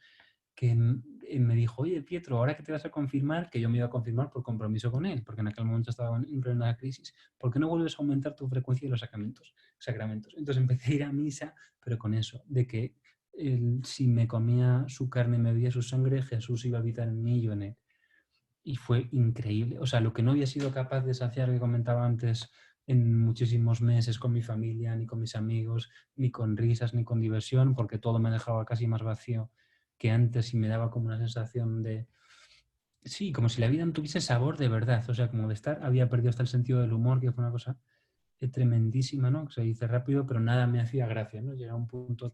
que me dijo, oye, Pietro, ahora que te vas a confirmar, que yo me iba a confirmar por compromiso con él, porque en aquel momento estaba en plena crisis, ¿por qué no vuelves a aumentar tu frecuencia de los sacramentos? Entonces empecé a ir a misa, pero con eso, de que si me comía su carne y me bebía su sangre, Jesús iba a habitar en mí y yo en él. Y fue increíble. O sea, lo que no había sido capaz de saciar, que comentaba antes, en muchísimos meses con mi familia, ni con mis amigos, ni con risas, ni con diversión, porque todo me dejaba casi más vacío que antes y me daba como una sensación de, sí, como si la vida no tuviese sabor de verdad. O sea, como de estar, había perdido hasta el sentido del humor, que fue una cosa tremendísima, ¿no? Que se dice rápido, pero nada me hacía gracia, ¿no? Llega a un punto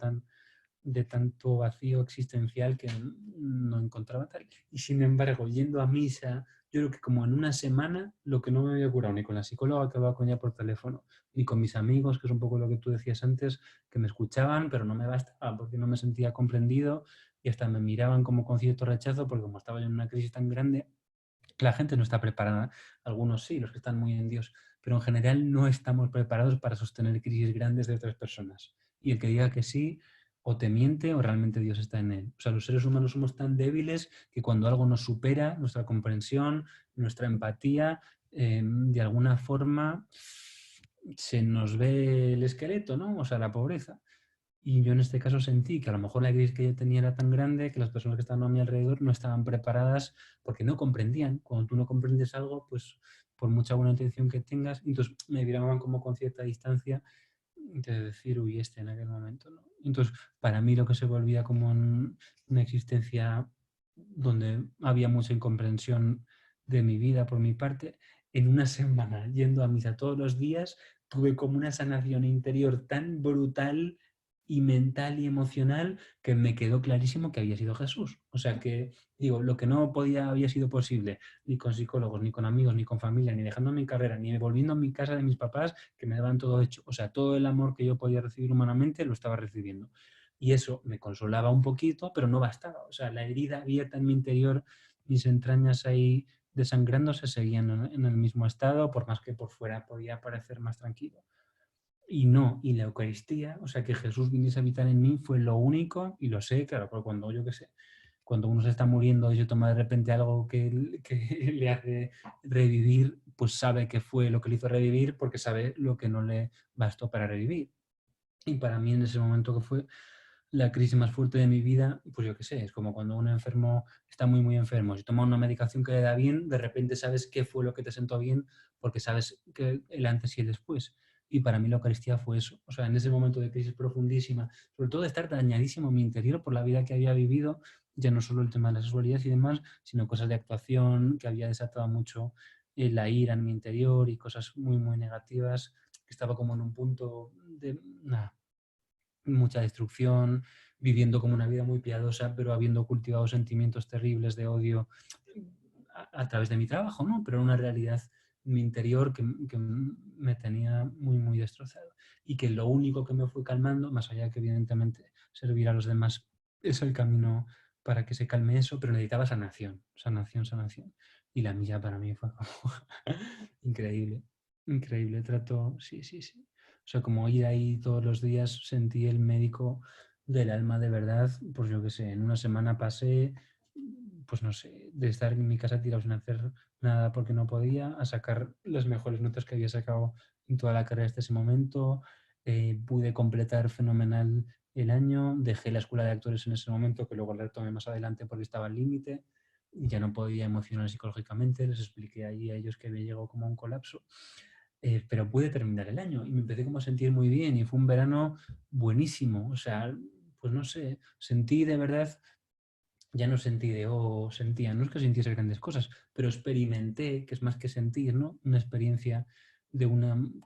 de tanto vacío existencial que no encontraba tal. Y sin embargo, yendo a misa, yo creo que como en una semana, lo que no me había curado ni con la psicóloga que hablaba con ella por teléfono, ni con mis amigos, que es un poco lo que tú decías antes, que me escuchaban, pero no me bastaba porque no me sentía comprendido y hasta me miraban como con cierto rechazo, porque como estaba yo en una crisis tan grande, la gente no está preparada. Algunos sí, los que están muy en Dios, pero en general no estamos preparados para sostener crisis grandes de otras personas. Y el que diga que sí, o te miente o realmente Dios está en él. O sea, los seres humanos somos tan débiles que cuando algo nos supera, nuestra comprensión, nuestra empatía, de alguna forma se nos ve el esqueleto, ¿no? O sea, la pobreza. Y yo en este caso sentí que a lo mejor la crisis que yo tenía era tan grande que las personas que estaban a mi alrededor no estaban preparadas porque no comprendían. Cuando tú no comprendes algo, pues por mucha buena intención que tengas, entonces me miraban como con cierta distancia de decir, uy, en aquel momento, ¿no? Entonces, para mí lo que se volvía como una existencia donde había mucha incomprensión de mi vida por mi parte, en una semana yendo a misa todos los días, tuve como una sanación interior tan brutal y mental y emocional que me quedó clarísimo que había sido Jesús. O sea que, digo, lo que no había sido posible, ni con psicólogos, ni con amigos, ni con familia, ni dejando mi carrera, ni volviendo a mi casa de mis papás, que me daban todo hecho. O sea, todo el amor que yo podía recibir humanamente lo estaba recibiendo. Y eso me consolaba un poquito, pero no bastaba. O sea, la herida abierta en mi interior, mis entrañas ahí desangrándose seguían en el mismo estado, por más que por fuera podía parecer más tranquilo. Y no, y la Eucaristía, o sea, que Jesús viniese a habitar en mí fue lo único, y lo sé, claro, pero cuando yo qué sé, cuando uno se está muriendo y se toma de repente algo que le hace revivir, pues sabe que fue lo que le hizo revivir porque sabe lo que no le bastó para revivir. Y para mí en ese momento que fue la crisis más fuerte de mi vida, pues yo qué sé, es como cuando un enfermo está muy, muy enfermo. Si toma una medicación que le da bien, de repente sabes qué fue lo que te sentó bien porque sabes que el antes y el después. Y para mí la Eucaristía fue eso. O sea, en ese momento de crisis profundísima, sobre todo de estar dañadísimo en mi interior por la vida que había vivido, ya no solo el tema de la sexualidad y demás, sino cosas de actuación que había desatado mucho la ira en mi interior y cosas muy, muy negativas, que estaba como en un punto de, nada, mucha destrucción, viviendo como una vida muy piadosa, pero habiendo cultivado sentimientos terribles de odio a través de mi trabajo, ¿no? Pero una realidad en mi interior que me tenía muy, muy destrozado. Y que lo único que me fue calmando, más allá de que evidentemente servir a los demás es el camino para que se calme eso, pero necesitaba sanación, sanación, sanación. Y la milla para mí fue como increíble, increíble. Trato, sí, sí, sí. O sea, como ir ahí todos los días, sentí el médico del alma de verdad, pues yo qué sé, en una semana pasé, pues no sé, de estar en mi casa tirado sin hacer nada porque no podía, a sacar las mejores notas que había sacado en toda la carrera hasta ese momento. Pude completar fenomenal el año, dejé la escuela de actores en ese momento, que luego la retomé más adelante porque estaba al límite, ya no podía emocionar psicológicamente, les expliqué ahí a ellos que me llegó como un colapso. Pero pude terminar el año y me empecé como a sentir muy bien y fue un verano buenísimo. O sea, pues no sé, sentí de verdad, ya no sentí de, oh, sentía, no es que sintiese grandes cosas, pero experimenté, que es más que sentir, ¿no? Una experiencia de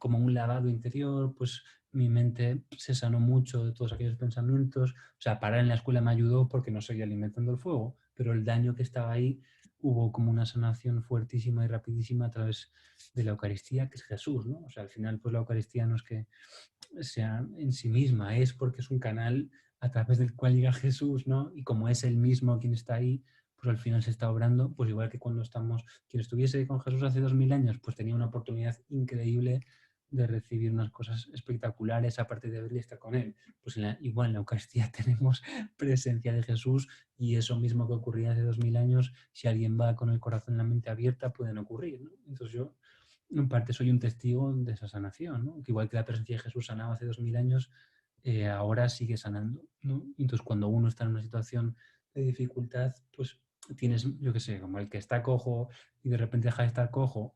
como un lavado interior, pues mi mente se sanó mucho de todos aquellos pensamientos. O sea, parar en la escuela me ayudó porque no seguía alimentando el fuego, pero el daño que estaba ahí hubo como una sanación fuertísima y rapidísima a través de la Eucaristía, que es Jesús, ¿no? O sea, al final, pues la Eucaristía no es que sea en sí misma, es porque es un canal a través del cual llega Jesús, ¿no? Y como es Él mismo quien está ahí, pues al final se está obrando, pues igual que cuando estamos, quien estuviese con Jesús hace 2000 años, pues tenía una oportunidad increíble de recibir unas cosas espectaculares aparte de verle estar con Él. Pues igual en la Eucaristía tenemos presencia de Jesús y eso mismo que ocurría hace 2000 años, si alguien va con el corazón y la mente abierta, pueden ocurrir, ¿no? Entonces yo en parte soy un testigo de esa sanación, ¿no? Que igual que la presencia de Jesús sanaba hace 2000 años, ahora sigue sanando, ¿no? Entonces cuando uno está en una situación de dificultad, pues tienes, yo qué sé, como el que está cojo y de repente deja de estar cojo,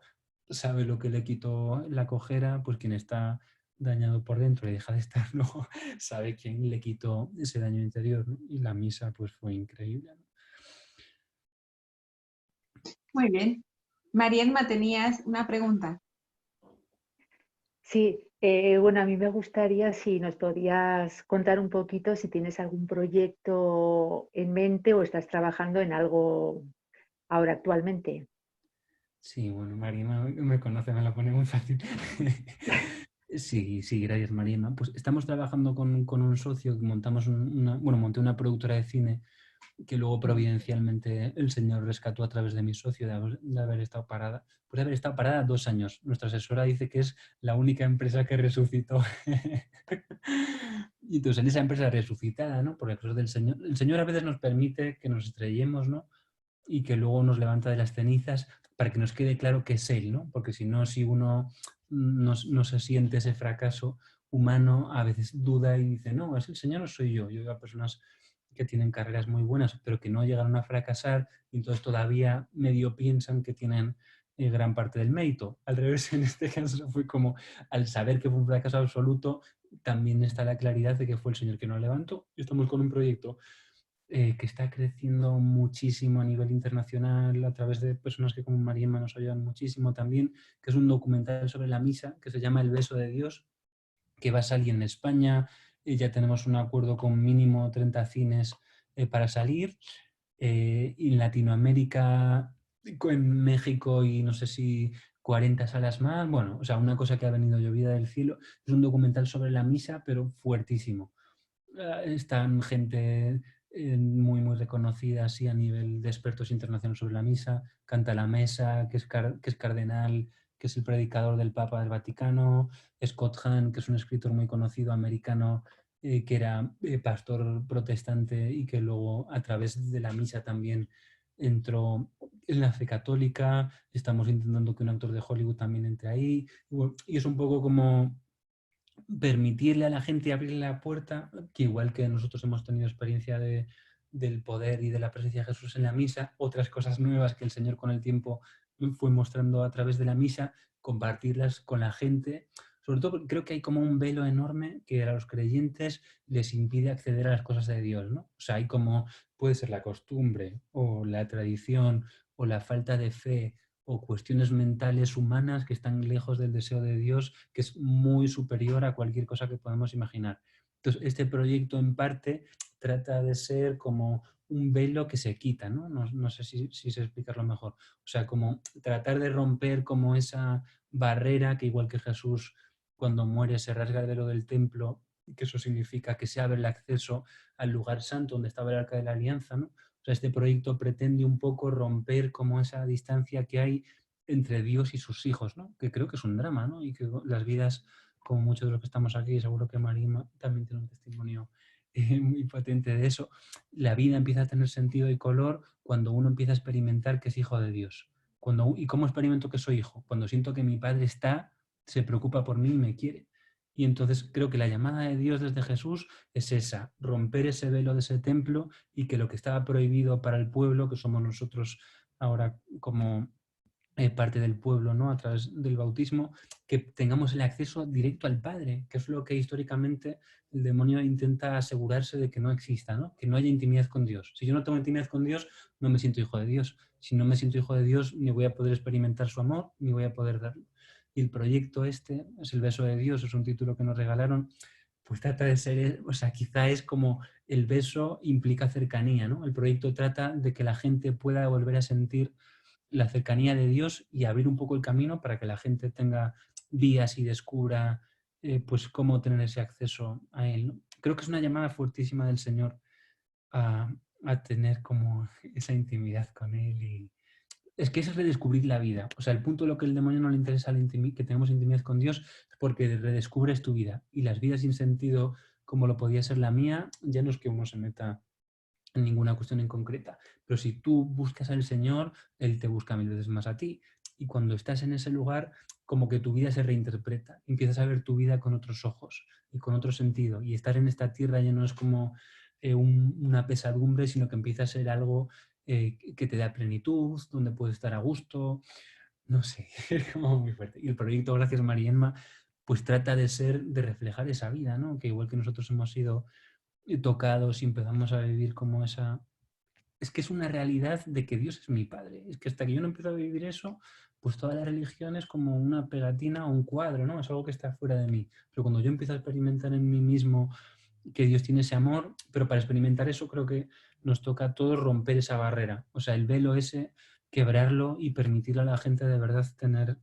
sabe lo que le quitó la cojera, pues quien está dañado por dentro y deja de estar, ¿no? Sabe quién le quitó ese daño interior, ¿no? Y la misa pues fue increíble, ¿no? Muy bien. Marielma, tenías una pregunta. Sí, bueno, a mí me gustaría si nos podías contar un poquito si tienes algún proyecto en mente o estás trabajando en algo ahora actualmente. Sí, bueno, Marina me conoce, me la pone muy fácil. Sí, sí, gracias, Marina. Pues estamos trabajando con un socio que montamos bueno, monté una productora de cine que luego providencialmente el señor rescató a través de mi socio de haber estado parada. Pues de haber estado parada 2 años. Nuestra asesora dice que es la única empresa que resucitó. Y entonces en esa empresa resucitada, ¿no? Por el caso del Señor, el Señor a veces nos permite que nos estrellemos, ¿no? Y que luego nos levanta de las cenizas para que nos quede claro que es Él, ¿no? Porque si no, si uno no se siente ese fracaso humano, a veces duda y dice, no, es el Señor o soy yo. Yo veo a personas que tienen carreras muy buenas, pero que no llegaron a fracasar y entonces todavía medio piensan que tienen gran parte del mérito. Al revés, en este caso fue como, al saber que fue un fracaso absoluto, también está la claridad de que fue el Señor que nos levantó. Estamos con un proyecto que está creciendo muchísimo a nivel internacional a través de personas que como Mariema nos ayudan muchísimo también, que es un documental sobre la misa que se llama El beso de Dios, que va a salir en España. Ya tenemos un acuerdo con mínimo 30 cines para salir. Y en Latinoamérica, en México y no sé si 40 salas más. Bueno, o sea, una cosa que ha venido llovida del cielo. Es un documental sobre la misa, pero fuertísimo. Están gente muy, muy reconocida así a nivel de expertos internacionales sobre la misa. Canta la Mesa, que es cardenal, que es el predicador del Papa del Vaticano. Scott Hahn, que es un escritor muy conocido americano, que era pastor protestante y que luego a través de la misa también entró en la fe católica. Estamos intentando que un actor de Hollywood también entre ahí. Y es un poco como permitirle a la gente abrirle la puerta, que igual que nosotros hemos tenido experiencia del poder y de la presencia de Jesús en la misa, otras cosas nuevas que el Señor con el tiempo fue mostrando a través de la misa, compartirlas con la gente. Sobre todo creo que hay como un velo enorme que a los creyentes les impide acceder a las cosas de Dios, ¿no? O sea, hay como, puede ser la costumbre o la tradición o la falta de fe o cuestiones mentales humanas que están lejos del deseo de Dios, que es muy superior a cualquier cosa que podamos imaginar. Entonces, este proyecto en parte trata de ser como un velo que se quita, ¿no? No sé si sé explicarlo mejor. O sea, como tratar de romper como esa barrera que igual que Jesús cuando muere se rasga el velo del templo, que eso significa que se abre el acceso al lugar santo donde estaba el Arca de la Alianza, ¿no? O sea, este proyecto pretende un poco romper como esa distancia que hay entre Dios y sus hijos, ¿no? Que creo que es un drama, ¿no? Y que las vidas, como muchos de los que estamos aquí, seguro que Marima también tiene un testimonio muy potente de eso, la vida empieza a tener sentido y color cuando uno empieza a experimentar que es hijo de Dios. ¿Y cómo experimento que soy hijo? Cuando siento que mi padre se preocupa por mí y me quiere. Y entonces creo que la llamada de Dios desde Jesús es esa, romper ese velo de ese templo y que lo que estaba prohibido para el pueblo, que somos nosotros ahora como parte del pueblo, ¿no? A través del bautismo, que tengamos el acceso directo al Padre, que es lo que históricamente el demonio intenta asegurarse de que no exista, ¿no? Que no haya intimidad con Dios. Si yo no tengo intimidad con Dios, no me siento hijo de Dios. Si no me siento hijo de Dios, ni voy a poder experimentar su amor, ni voy a poder darlo. Y el proyecto este, es el beso de Dios, es un título que nos regalaron, pues trata de ser, o sea, quizá es como el beso implica cercanía, ¿no? El proyecto trata de que la gente pueda volver a sentir la cercanía de Dios y abrir un poco el camino para que la gente tenga vías y descubra pues cómo tener ese acceso a Él, ¿no? Creo que es una llamada fuertísima del Señor a, a tener como esa intimidad con Él y, es que es redescubrir la vida. O sea, el punto de lo que el demonio no le interesa que tenemos intimidad con Dios es porque redescubres tu vida. Y las vidas sin sentido, como lo podía ser la mía, ya no es que uno se meta en ninguna cuestión en concreta. Pero si tú buscas al Señor, Él te busca 1000 veces más a ti. Y cuando estás en ese lugar, como que tu vida se reinterpreta. Empiezas a ver tu vida con otros ojos y con otro sentido. Y estar en esta tierra ya no es como una pesadumbre, sino que empieza a ser algo que te da plenitud, donde puedes estar a gusto. No sé, es como muy fuerte. Y el proyecto Gracias Marienma, pues trata de reflejar esa vida, ¿no? Que igual que nosotros hemos sido tocados y empezamos a vivir como esa... Es que es una realidad de que Dios es mi Padre. Es que hasta que yo no empiezo a vivir eso, pues toda la religión es como una pegatina o un cuadro, ¿no? Es algo que está fuera de mí. Pero cuando yo empiezo a experimentar en mí mismo que Dios tiene ese amor, pero para experimentar eso creo que nos toca a todos romper esa barrera. O sea, el velo ese, quebrarlo y permitirle a la gente de verdad tener,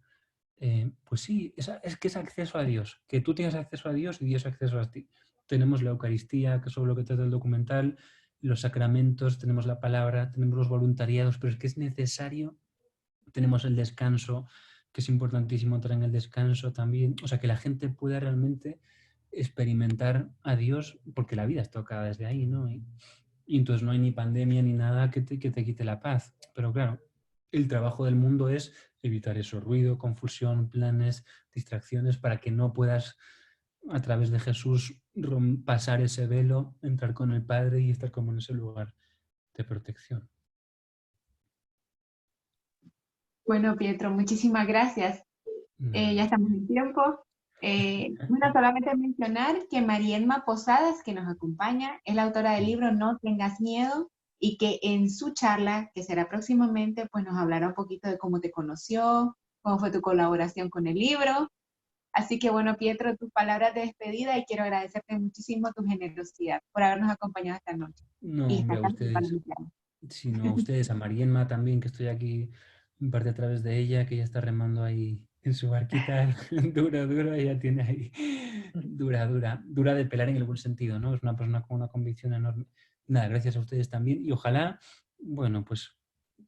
pues sí, es que es acceso a Dios. Que tú tienes acceso a Dios y Dios acceso a ti. Tenemos la Eucaristía, que es sobre lo que trata el documental, los sacramentos, tenemos la palabra, tenemos los voluntariados, pero es que es necesario, tenemos el descanso, que es importantísimo traer el descanso también, o sea, que la gente pueda realmente experimentar a Dios, porque la vida es tocada desde ahí, ¿no? Y entonces no hay ni pandemia ni nada que te quite la paz. Pero claro, el trabajo del mundo es evitar eso, ruido, confusión, planes, distracciones, para que no puedas a través de Jesús pasar ese velo, entrar con el Padre y estar como en ese lugar de protección. Bueno, Pietro, muchísimas gracias. Ya estamos en tiempo. Bueno, solamente mencionar que Marielma Posadas, que nos acompaña, es la autora del libro No tengas miedo, y que en su charla, que será próximamente, pues nos hablará un poquito de cómo te conoció, cómo fue tu colaboración con el libro. Así que bueno, Pietro, tus palabras de despedida, y quiero agradecerte muchísimo tu generosidad por habernos acompañado esta noche. No, Y hombre, esta a tarde para ustedes, iniciar. sino a ustedes, a Marienma también, que estoy aquí en parte a través de ella, que ella está remando ahí en su barquita, dura, dura, ella tiene ahí, dura, dura, dura de pelar en el buen sentido, ¿no? Es una persona con una convicción enorme. Nada, gracias a ustedes también, y ojalá, bueno, pues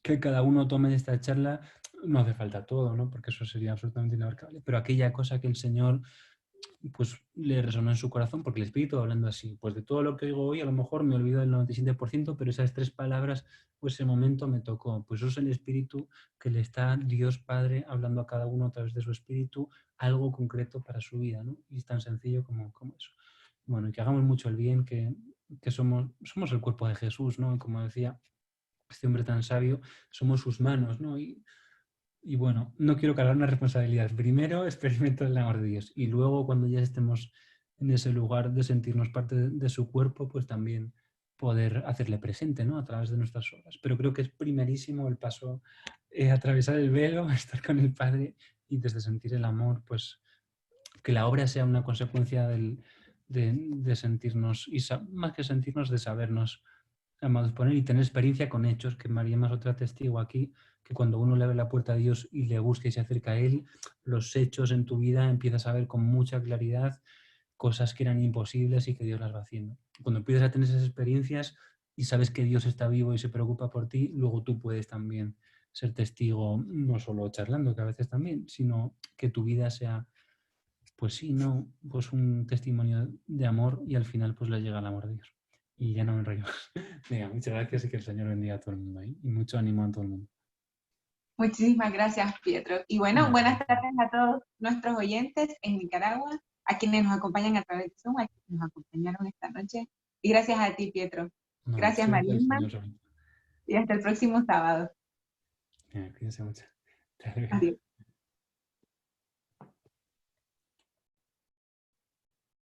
que cada uno tome de esta charla, no hace falta todo, ¿no? Porque eso sería absolutamente inabarcable, pero aquella cosa que el Señor pues le resonó en su corazón, porque el Espíritu hablando así, pues de todo lo que oigo hoy a lo mejor me olvido del 97%, pero esas 3 palabras, pues ese momento me tocó. Pues eso es el Espíritu, que le está Dios Padre hablando a cada uno a través de su Espíritu algo concreto para su vida, ¿no? Y es tan sencillo como eso. Bueno, y que hagamos mucho el bien, que somos el cuerpo de Jesús, ¿no? Y como decía este hombre tan sabio, somos sus manos, ¿no? Y bueno, no quiero cargar una responsabilidad. Primero experimento el amor de Dios, y luego cuando ya estemos en ese lugar de sentirnos parte de su cuerpo, pues también poder hacerle presente, ¿no? A través de nuestras obras. Pero creo que es primerísimo el paso, atravesar el velo, estar con el Padre, y desde sentir el amor, pues que la obra sea una consecuencia de sentirnos, y más que sentirnos, de sabernos amados por él, y tener experiencia con hechos, que María más otra testigo aquí, que cuando uno le abre la puerta a Dios y le busca y se acerca a Él, los hechos en tu vida empiezas a ver con mucha claridad cosas que eran imposibles y que Dios las va haciendo. Cuando empiezas a tener esas experiencias y sabes que Dios está vivo y se preocupa por ti, luego tú puedes también ser testigo, no solo charlando, que a veces también, sino que tu vida sea, pues sí, no, pues un testimonio de amor, y al final pues le llega el amor de Dios. Y ya no me enrollo más. Venga, muchas gracias, y que el Señor bendiga a todo el mundo ahí. Y mucho ánimo a todo el mundo. Muchísimas gracias, Pietro. Y bueno, Nada, buenas tardes a todos nuestros oyentes en Nicaragua, a quienes nos acompañan a través de Zoom, a quienes nos acompañaron esta noche. Y gracias a ti, Pietro. no, Gracias, suerte al Marisma. Señor sobre. Y hasta el próximo sábado. Cuídense mucho. Hasta luego. Adiós.